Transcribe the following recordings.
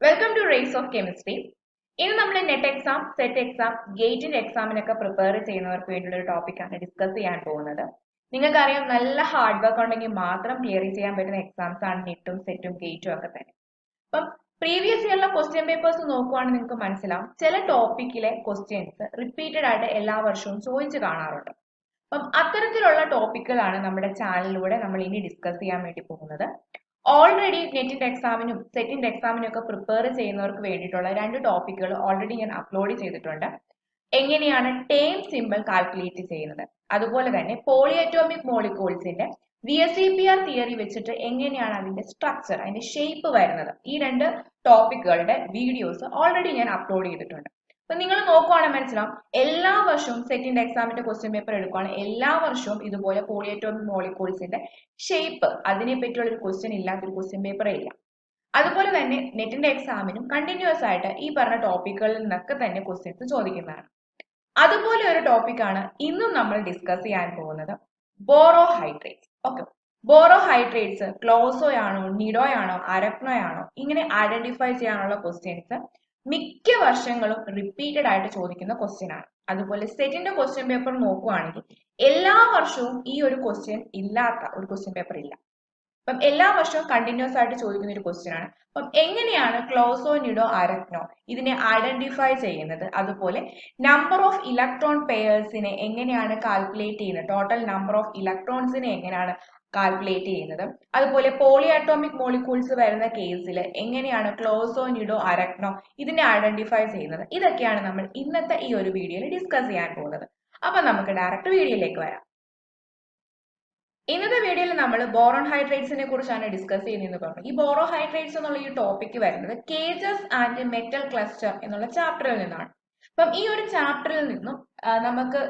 Welcome to race of chemistry. ഇന്ന് നമ്മൾ net exam, set exam, ഗേറ്റിന്റെ എക്സാമിനൊക്കെ പ്രിപ്പയർ ചെയ്യുന്നവർക്ക് വേണ്ടിയുള്ള ഒരു ടോപ്പിക്കാണ് ഡിസ്കസ് ചെയ്യാൻ പോകുന്നത്. നിങ്ങൾക്കറിയാം, നല്ല ഹാർഡ് വർക്ക് ഉണ്ടെങ്കിൽ മാത്രം ക്ലിയർ ചെയ്യാൻ പറ്റുന്ന എക്സാംസ് ആണ് നെറ്റും സെറ്റും ഗേറ്റും ഒക്കെ തന്നെ. അപ്പം പ്രീവിയസ് ഇയറിലെ ക്വസ്റ്റ്യൻ പേപ്പേഴ്സ് നോക്കുവാണെങ്കിൽ നിങ്ങൾക്ക് മനസ്സിലാവും, ചില ടോപ്പിക്കിലെ ക്വസ്റ്റ്യൻസ് റിപ്പീറ്റഡ് ആയിട്ട് എല്ലാ വർഷവും ചോദിച്ചു കാണാറുണ്ട്. അപ്പം അത്തരത്തിലുള്ള ടോപ്പിക്കുകളാണ് നമ്മുടെ ചാനലിലൂടെ നമ്മൾ ഇനി ഡിസ്കസ് ചെയ്യാൻ വേണ്ടി പോകുന്നത്. ഓൾറെഡി നെറ്റിന്റെ എക്സാമിനും സെറ്റിന്റെ എക്സാമിനും ഒക്കെ പ്രിപ്പയർ ചെയ്യുന്നവർക്ക് വേണ്ടിയിട്ടുള്ള രണ്ട് ടോപ്പിക്കുകൾ ഓൾറെഡി ഞാൻ അപ്ലോഡ് ചെയ്തിട്ടുണ്ട്. എങ്ങനെയാണ് ടേം സിമ്പിൾ കാൽക്കുലേറ്റ് ചെയ്യുന്നത്, അതുപോലെ തന്നെ പോളിഅറ്റോമിക് മോളിക്യൂൾസിന്റെ VSEPR തിയറി വെച്ചിട്ട് എങ്ങനെയാണ് അതിന്റെ സ്ട്രക്ചർ, അതിന്റെ ഷേപ്പ് വരുന്നത്, ഈ രണ്ട് ടോപ്പിക്കുകളുടെ വീഡിയോസ് ഓൾറെഡി ഞാൻ അപ്ലോഡ് ചെയ്തിട്ടുണ്ട്. അപ്പൊ നിങ്ങൾ നോക്കുവാണെങ്കിൽ മനസ്സിലാവും, എല്ലാ വർഷവും സെറ്റിന്റെ എക്സാമിന്റെ ക്വസ്റ്റ്യൻ പേപ്പർ എടുക്കുവാണെങ്കിൽ എല്ലാ വർഷവും ഇതുപോലെ പോളിഅറ്റോമിക് മോളിക്യൂൾസിന്റെ ഷേപ്പ്, അതിനെ പറ്റിയുള്ള ഒരു ക്വസ്റ്റ്യൻ ഇല്ലാത്തൊരു ക്വസ്റ്റ്യൻ പേപ്പറേ ഇല്ല. അതുപോലെ തന്നെ നെറ്റിന്റെ എക്സാമിനും കണ്ടിന്യൂസ് ആയിട്ട് ഈ പറഞ്ഞ ടോപ്പിക്കുകളിൽ നിന്നൊക്കെ തന്നെ ക്വസ്റ്റ്യൻസ് ചോദിക്കുന്നതാണ്. അതുപോലെ ഒരു ടോപ്പിക്കാണ് ഇന്നും നമ്മൾ ഡിസ്കസ് ചെയ്യാൻ പോകുന്നത്, ബോറോഹൈഡ്രേറ്റ്സ്. ഓക്കെ, ബോറോഹൈഡ്രേറ്റ്സ് ക്ലോസോയാണോ, നിഡോയാണോ, അരക്നോയാണോ, ഇങ്ങനെ ഐഡന്റിഫൈ ചെയ്യാനുള്ള ക്വസ്റ്റ്യൻസ് മിക്ക വർഷങ്ങളും റിപ്പീറ്റഡ് ആയിട്ട് ചോദിക്കുന്ന ക്വസ്റ്റ്യൻ ആണ്. അതുപോലെ സെറ്റിന്റെ ക്വസ്റ്റ്യൻ പേപ്പർ നോക്കുവാണെങ്കിൽ എല്ലാ വർഷവും ഈ ഒരു ക്വസ്റ്റ്യൻ ഇല്ലാത്ത ഒരു ക്വസ്റ്റ്യൻ പേപ്പർ ഇല്ല. അപ്പം എല്ലാ വർഷവും കണ്ടിന്യൂസ് ആയിട്ട് ചോദിക്കുന്ന ഒരു ക്വസ്റ്റ്യൻ ആണ്. അപ്പം എങ്ങനെയാണ് ക്ലോസോ, നിഡോ, അരക്നോ ഇതിനെ ഐഡന്റിഫൈ ചെയ്യുന്നത്, അതുപോലെ നമ്പർ ഓഫ് ഇലക്ട്രോൺ പെയർസിനെ എങ്ങനെയാണ് കാൽക്കുലേറ്റ് ചെയ്യുന്നത്, ടോട്ടൽ നമ്പർ ഓഫ് ഇലക്ട്രോൺസിനെ എങ്ങനെയാണ് കാൽക്കുലേറ്റ് ചെയ്യുന്നത്, അതുപോലെ പോളി അറ്റോമിക് മോളിക്യൂൾസ് വരുന്ന കേസിൽ എങ്ങനെയാണ് ക്ലോസോ, നിഡോ, അരക്നോ ഇതിനെ ഐഡന്റിഫൈ ചെയ്യുന്നത്, ഇതൊക്കെയാണ് നമ്മൾ ഇന്നത്തെ ഈ ഒരു വീഡിയോയിൽ ഡിസ്കസ് ചെയ്യാൻ പോകുന്നത്. അപ്പൊ നമുക്ക് ഡയറക്റ്റ് വീഡിയോയിലേക്ക് വരാം. ഇന്നത്തെ വീഡിയോയിൽ നമ്മൾ ബോറോഹൈഡ്രേറ്റ്സിനെ കുറിച്ചാണ് ഡിസ്കസ് ചെയ്യുന്നതെന്ന് പറഞ്ഞു. ഈ ബോറോഹൈഡ്രേറ്റ്സ് എന്നുള്ള ഈ ടോപ്പിക്ക് വരുന്നത് കേജസ് ആൻഡ് മെറ്റൽ ക്ലസ്റ്റർ എന്നുള്ള ചാപ്റ്ററിൽ നിന്നാണ്. അപ്പം ഈ ഒരു ചാപ്റ്ററിൽ നിന്നും നമുക്ക്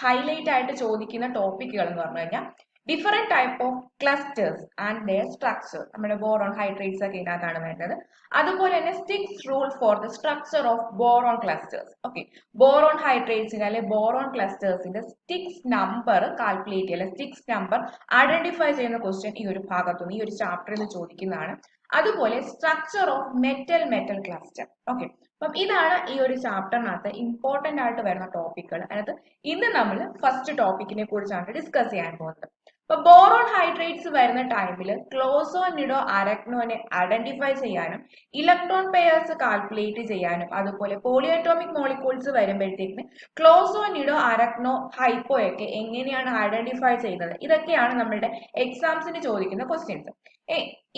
ഹൈലൈറ്റ് ആയിട്ട് ചോദിക്കുന്ന ടോപ്പിക്കുകൾ എന്ന് പറഞ്ഞു കഴിഞ്ഞാൽ different type of clusters and their structure, നമ്മുടെ ബോറോൺ ഹൈഡ്രേറ്റ്സ് ഒക്കെ ഇതിനകത്താണ് വേണ്ടത്. അതുപോലെ തന്നെ styx rule for the structure of boron clusters. Okay, boron ഹൈഡ്രേറ്റ്സിന്റെ അല്ലെ ബോറോൺ ക്ലസ്റ്റേഴ്സിന്റെ സ്റ്റിക്സ് നമ്പർ കാൽക്കുലേറ്റ് ചെയ്യുക, സ്റ്റിക്സ് നമ്പർ ഐഡന്റിഫൈ ചെയ്യുന്ന ക്വസ്റ്റ്യൻ ഈ ഒരു ഭാഗത്തുനിന്ന് ഈ ഒരു ചാപ്റ്ററിൽ ചോദിക്കുന്നതാണ്. അതുപോലെ structure of metal cluster. Okay, അപ്പം ഇതാണ് ഈ ഒരു ചാപ്റ്ററിനകത്ത് ഇമ്പോർട്ടന്റ് ആയിട്ട് വരുന്ന ടോപ്പിക്കുകൾ. അതിനകത്ത് ഇന്ന് നമ്മൾ ഫസ്റ്റ് ടോപ്പിക്കിനെ കുറിച്ചാണ് ഡിസ്കസ് ചെയ്യാൻ പോകുന്നത്. അപ്പൊ ബോറോൺ ഹൈഡ്രേറ്റ്സ് വരുന്ന ടൈമിൽ ക്ലോസോ, നിഡോ, അരക്നോനെ ഐഡന്റിഫൈ ചെയ്യാനും ഇലക്ട്രോൺ പെയർസ് കാൽക്കുലേറ്റ് ചെയ്യാനും, അതുപോലെ പോളിഅറ്റോമിക് മോളിക്യൂൾസ് വരുമ്പോഴത്തേക്കിന് ക്ലോസോ, നിഡോ, അരക്നോ, ഹൈപ്പോയൊക്കെ എങ്ങനെയാണ് ഐഡന്റിഫൈ ചെയ്യുന്നത്, ഇതൊക്കെയാണ് നമ്മളുടെ എക്സാംസിന് ചോദിക്കുന്ന ക്വസ്റ്റ്യൻസ്.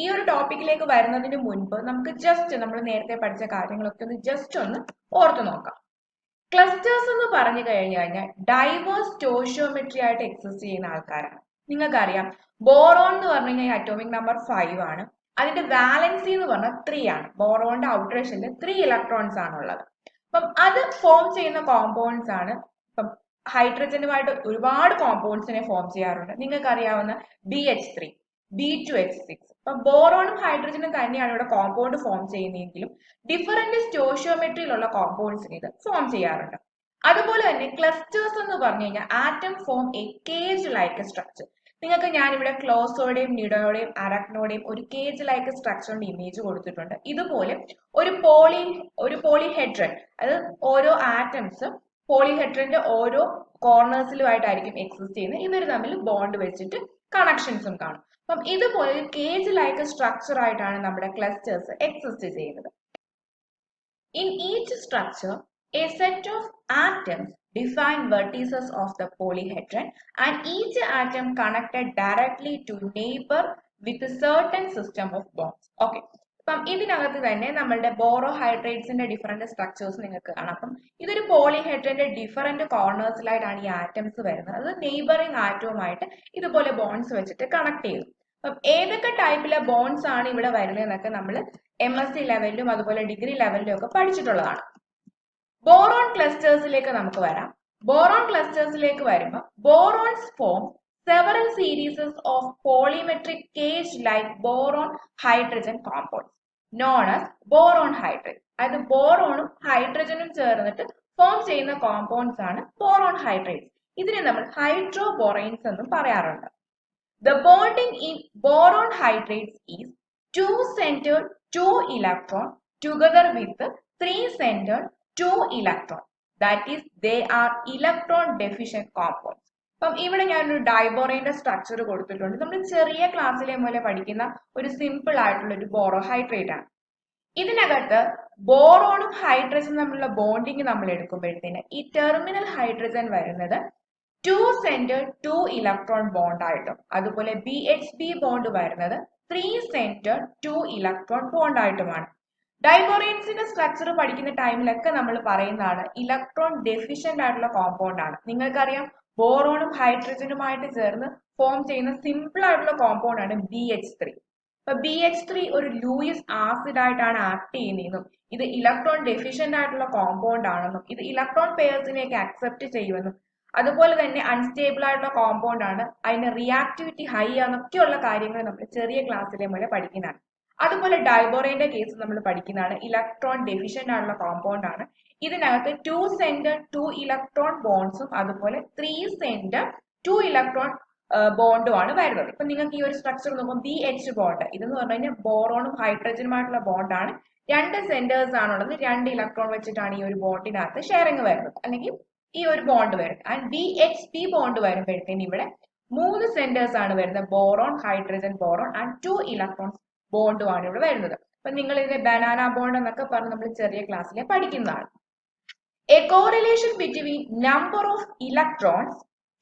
ഈ ഒരു ടോപ്പിക്കിലേക്ക് വരുന്നതിന് മുൻപ് നമുക്ക് ജസ്റ്റ് നമ്മൾ നേരത്തെ പഠിച്ച കാര്യങ്ങളൊക്കെ ഒന്ന് ജസ്റ്റ് ഒന്ന് ഓർത്തു നോക്കാം. ക്ലസ്റ്റേഴ്സ് എന്ന് പറഞ്ഞു കഴിഞ്ഞാൽ ഡൈവേഴ്സ് സ്റ്റോഷിയോമെട്രി ആയിട്ട് എക്സിസ്റ്റ് ചെയ്യുന്ന ആൾക്കാരാണ്. നിങ്ങൾക്കറിയാം, ബോറോൺ എന്ന് പറഞ്ഞു കഴിഞ്ഞാൽ അറ്റോമിക് നമ്പർ 5 ആണ്. അതിന്റെ വാലൻസി എന്ന് പറഞ്ഞാൽ 3 ആണ്. ബോറോണിന്റെ ഔട്ടർ ഷെല്ലിൽ 3 ഇലക്ട്രോൺസ് ആണുള്ളത്. അപ്പം അത് ഫോം ചെയ്യുന്ന കോമ്പൗണ്ട്സ് ആണ്. ഇപ്പം ഹൈഡ്രജനുമായിട്ട് ഒരുപാട് കോമ്പൗണ്ട്സിനെ ഫോം ചെയ്യാറുണ്ട്. നിങ്ങൾക്ക് അറിയാവുന്ന BH3, B2H6. അപ്പൊ ബോറോണും ഹൈഡ്രജനും തന്നെയാണ് ഇവിടെ കോമ്പൗണ്ട് ഫോം ചെയ്യുന്നതെങ്കിലും ഡിഫറെന്റ് സ്റ്റോഷിയോമെട്രിയിലുള്ള കോമ്പൗണ്ട്സിന് ഇത് ഫോം ചെയ്യാറുണ്ട്. അതുപോലെ തന്നെ ക്ലസ്റ്റേഴ്സ് എന്ന് പറഞ്ഞു കഴിഞ്ഞാൽ atom form A cage like structure. നിങ്ങൾക്ക് ഞാനിവിടെ ക്ലോസോയുടെയും നിഡോയുടെയും അരക്നോയുടെയും ഒരു കേജ് ലൈക്ക് സ്ട്രക്ചറിന്റെ ഇമേജ് കൊടുത്തിട്ടുണ്ട്. ഇതുപോലെ ഒരു പോളിഹെഡ്രൻ, അത് ഓരോ ആറ്റംസ് പോളിഹെഡ്രന്റെ ഓരോ കോർണേഴ്സിലുമായിട്ടായിരിക്കും എക്സിസ്റ്റ് ചെയ്യുന്നത്. ഇവർ തമ്മിൽ ബോണ്ട് വെച്ചിട്ട് കണക്ഷൻസും കാണും. അപ്പം ഇതുപോലെ ഒരു കേജ് ലൈക്ക് സ്ട്രക്ചർ ആയിട്ടാണ് നമ്മുടെ ക്ലസ്റ്റേഴ്സ് എക്സിസ്റ്റ് ചെയ്യുന്നത്. In each structure, a set of atoms define vertices of the polyhedron and each atom connected directly to neighbor with a certain system of bonds. Okay. അപ്പം ഇതിനകത്ത് തന്നെ നമ്മളുടെ ബോറോഹൈഡ്രേറ്റ്സിന്റെ different structures നിങ്ങൾക്ക് കാണാം. അപ്പം ഇതൊരു പോളിഹെഡ്രന്റെ ഡിഫറെന്റ് കോർണേഴ്സിലായിട്ടാണ് ഈ ആറ്റംസ് വരുന്നത്. അത് നെയ്ബറിംഗ് ആറ്റവുമായിട്ട് ഇതുപോലെ ബോൺസ് വെച്ചിട്ട് കണക്ട് ചെയ്തു. അപ്പം ഏതൊക്കെ ടൈപ്പിലെ ബോൺസ് ആണ് ഇവിടെ വരുന്നതെന്നൊക്കെ നമ്മൾ MSc ലെവലിലും അതുപോലെ ഡിഗ്രി ലെവലിലും ഒക്കെ പഠിച്ചിട്ടുള്ളതാണ്. ബോറോൺ ക്ലസ്റ്റേഴ്സിലേക്ക് നമുക്ക് വരാം. ബോറോൺ ക്ലസ്റ്റേഴ്സിലേക്ക് വരുമ്പോൾ ബോറോൺസ് form several series of polymetric cage-like boron hydrogen compounds known as boron hydrates. അത് ബോറോണും ഹൈഡ്രജനും ചേർന്നിട്ട് ഫോം ചെയ്യുന്ന കോമ്പൗണ്ട്സ് ആണ് ബോറോൺ ഹൈഡ്രേറ്റ്സ്. ഇതിനെ നമ്മൾ ഹൈഡ്രോബോറൈൻസ് എന്നും പറയാറുണ്ട്. The bonding in boron hydrates is 2-centered 2-electron together with 3-centered 2 electron. That is, they are electron deficient compounds. അപ്പം ഇവിടെ ഞാനൊരു ഡൈബോറൈന്റെ സ്ട്രക്ചർ കൊടുത്തിട്ടുണ്ട്. നമ്മൾ ചെറിയ ക്ലാസ്സിലെ പോലെ പഠിക്കുന്ന ഒരു സിമ്പിൾ ആയിട്ടുള്ള ഒരു ബോറോഹൈഡ്രേറ്റ് ആണ്. ഇതിനകത്ത് ബോറോണും ഹൈഡ്രജനും തമ്മിലുള്ള ബോണ്ടിങ് നമ്മൾ എടുക്കുമ്പോഴത്തേന് ഈ ടെർമിനൽ ഹൈഡ്രജൻ വരുന്നത് 2-centered 2 ഇലക്ട്രോൺ ബോണ്ട് ആയിട്ടും അതുപോലെ BHB ബോണ്ട് വരുന്നത് 3-centered 2 ഇലക്ട്രോൺ ബോണ്ട് ആയിട്ടുമാണ്. ഡൈബോറൈൻസിന്റെ സ്ട്രക്ചർ പഠിക്കുന്ന ടൈമിലൊക്കെ നമ്മൾ പറയുന്നതാണ് ഇലക്ട്രോൺ ഡെഫിഷ്യന്റ് ആയിട്ടുള്ള കോമ്പൗണ്ട് ആണ്. നിങ്ങൾക്കറിയാം ബോറോണും ഹൈഡ്രജനുമായിട്ട് ചേർന്ന് ഫോം ചെയ്യുന്ന സിമ്പിൾ ആയിട്ടുള്ള കോമ്പൗണ്ട് ആണ് BH3. അപ്പൊ BH3 ഒരു ലൂയിസ് ആസിഡ് ആയിട്ടാണ് ആക്ട് ചെയ്യുന്നതെന്നും ഇത് ഇലക്ട്രോൺ ഡെഫിഷ്യന്റ് ആയിട്ടുള്ള കോമ്പൗണ്ട് ആണെന്നും ഇത് ഇലക്ട്രോൺ പെയർസിനെയൊക്കെ അക്സെപ്റ്റ് ചെയ്യുമെന്നും അതുപോലെ തന്നെ അൺസ്റ്റേബിൾ ആയിട്ടുള്ള കോമ്പൗണ്ട് ആണ്, അതിന് റിയാക്ടിവിറ്റി ഹൈ ആണെന്നൊക്കെയുള്ള കാര്യങ്ങൾ നമ്മൾ ചെറിയ ക്ലാസ്സിലെ പോലെ പഠിക്കുന്നതാണ്. അതുപോലെ ഡൈബോറൈന്റെ കേസ് നമ്മൾ പഠിക്കുന്നതാണ് ഇലക്ട്രോൺ ഡെഫിഷ്യന്റ് ആയിട്ടുള്ള കോമ്പൗണ്ട് ആണ്. ഇതിനകത്ത് 2-centered 2 ഇലക്ട്രോൺ ബോണ്ട്സും അതുപോലെ 3-centered 2 ഇലക്ട്രോൺ ബോണ്ടും ആണ് വരുന്നത്. ഇപ്പൊ നിങ്ങൾക്ക് ഈ ഒരു സ്ട്രക്ചർ നോക്കുമ്പോൾ BH ബോണ്ട് ഇതെന്ന് പറഞ്ഞു കഴിഞ്ഞാൽ ബോറോണും ഹൈഡ്രജനുമായിട്ടുള്ള ബോണ്ടാണ്. 2 സെന്റേഴ്സ് ആണുള്ളത്, 2 ഇലക്ട്രോൺ വെച്ചിട്ടാണ് ഈ ഒരു ബോണ്ടിനകത്ത് ഷെയറിങ് വരുന്നത് അല്ലെങ്കിൽ ഈ ഒരു ബോണ്ട് വരുന്നത്. ആൻഡ് BHP ബോണ്ട് വരുമ്പോഴത്തേന് ഇവിടെ 3 സെന്റേഴ്സ് ആണ് വരുന്നത്, boron hydrogen boron and 2 electrons ബോണ്ടുമാണ് ഇവിടെ വരുന്നത്. അപ്പൊ നിങ്ങൾ ഇതിനെ ബനാന ബോണ്ട് എന്നൊക്കെ പറഞ്ഞ് നമ്മൾ ചെറിയ ക്ലാസ്സിലെ പഠിക്കുന്നതാണ്. A correlation between number of electrons,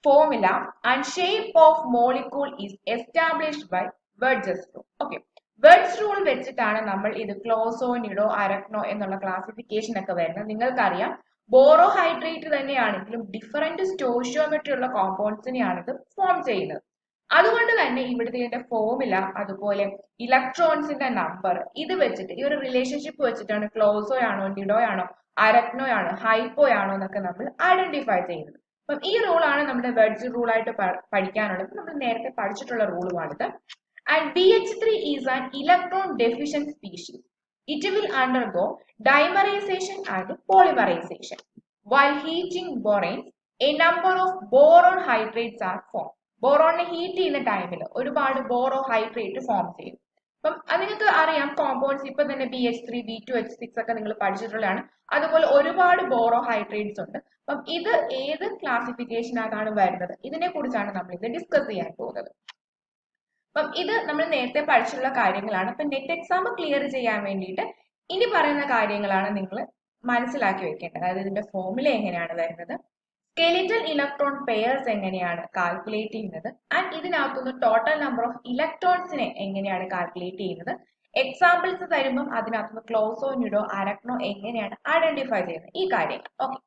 formula and shape of molecule is established by Wedge's rule. Okay, Wedge's rule വെച്ചിട്ടാണ് നമ്മൾ ഇത് ക്ലോസോ, നിഡോ, അരക്നോ എന്നുള്ള ക്ലാസിഫിക്കേഷൻ ഒക്കെ വരുന്നത്. നിങ്ങൾക്കറിയാം ബോറോഹൈഡ്രേറ്റ് തന്നെയാണെങ്കിലും ഡിഫറെന്റ് സ്റ്റോഷിയോമെട്രി ഉള്ള കോമ്പൗണ്ട്സിനെയാണ് ഇത് ഫോം ചെയ്യുന്നത്. അതുകൊണ്ട് തന്നെ ഇവിടുത്തെ ഇതിന്റെ ഫോർമുല അതുപോലെ ഇലക്ട്രോൺസിന്റെ നമ്പർ ഇത് വെച്ചിട്ട് ഈ ഒരു റിലേഷൻഷിപ്പ് വെച്ചിട്ടാണ് ക്ലോസോ ആണോ, നിഡോ ആണോ, അരക്നോ ആണോ, ഹൈപ്പോ ആണോ എന്നൊക്കെ നമ്മൾ ഐഡന്റിഫൈ ചെയ്യുന്നത്. അപ്പം ഈ റൂളാണ് നമ്മുടെ വെഡ്ജ് റൂൾ ആയിട്ട് പഠിക്കാനുള്ളത്. നമ്മൾ നേരത്തെ പഠിച്ചിട്ടുള്ള റൂളുമാണിത്. And BH3 is an electron deficient species. It will undergo dimerization and polymerization. While heating boranes, a number of boron hydrates are formed. ബോറോണിനെ ഹീറ്റ് ചെയ്യുന്ന ടൈമിൽ ഒരുപാട് ബോറോഹൈഡ്രേറ്റ് ഫോം ചെയ്യും. അപ്പം അത് നിങ്ങൾക്ക് അറിയാം കോമ്പൗണ്ട്സ് ഇപ്പൊ തന്നെ BH3, B2H6 ഒക്കെ നിങ്ങൾ പഠിച്ചിട്ടുള്ളതാണ്. അതുപോലെ ഒരുപാട് ബോറോഹൈഡ്രേറ്റ്സ് ഉണ്ട്. അപ്പം ഇത് ഏത് ക്ലാസിഫിക്കേഷനകത്താണ് വരുന്നത് ഇതിനെ കുറിച്ചാണ് നമ്മൾ ഇത് ഡിസ്കസ് ചെയ്യാൻ പോകുന്നത്. അപ്പം ഇത് നമ്മൾ നേരത്തെ പഠിച്ചിട്ടുള്ള കാര്യങ്ങളാണ്. അപ്പൊ നെറ്റ് എക്സാം ക്ലിയർ ചെയ്യാൻ വേണ്ടിയിട്ട് ഇനി പറയുന്ന കാര്യങ്ങളാണ് നിങ്ങൾ മനസ്സിലാക്കി വെക്കേണ്ടത്. അതായത് ഇതിന്റെ ഫോർമുല എങ്ങനെയാണ് വരുന്നത്, സ്കെലിറ്റൽ ഇലക്ട്രോൺ പെയർസ് എങ്ങനെയാണ് കാൽക്കുലേറ്റ് ചെയ്യുന്നത്, ആൻഡ് ഇതിനകത്തുനിന്ന് ടോട്ടൽ നമ്പർ ഓഫ് ഇലക്ട്രോൺസിനെ എങ്ങനെയാണ് കാൽക്കുലേറ്റ് ചെയ്യുന്നത്, എക്സാമ്പിൾസ് തരുമ്പം അതിനകത്തുനിന്ന് ക്ലോസോ, നിഡോ, അരക്നോ എങ്ങനെയാണ് ഐഡന്റിഫൈ ചെയ്യുന്നത്, ഈ കാര്യങ്ങൾ. ഓക്കെ,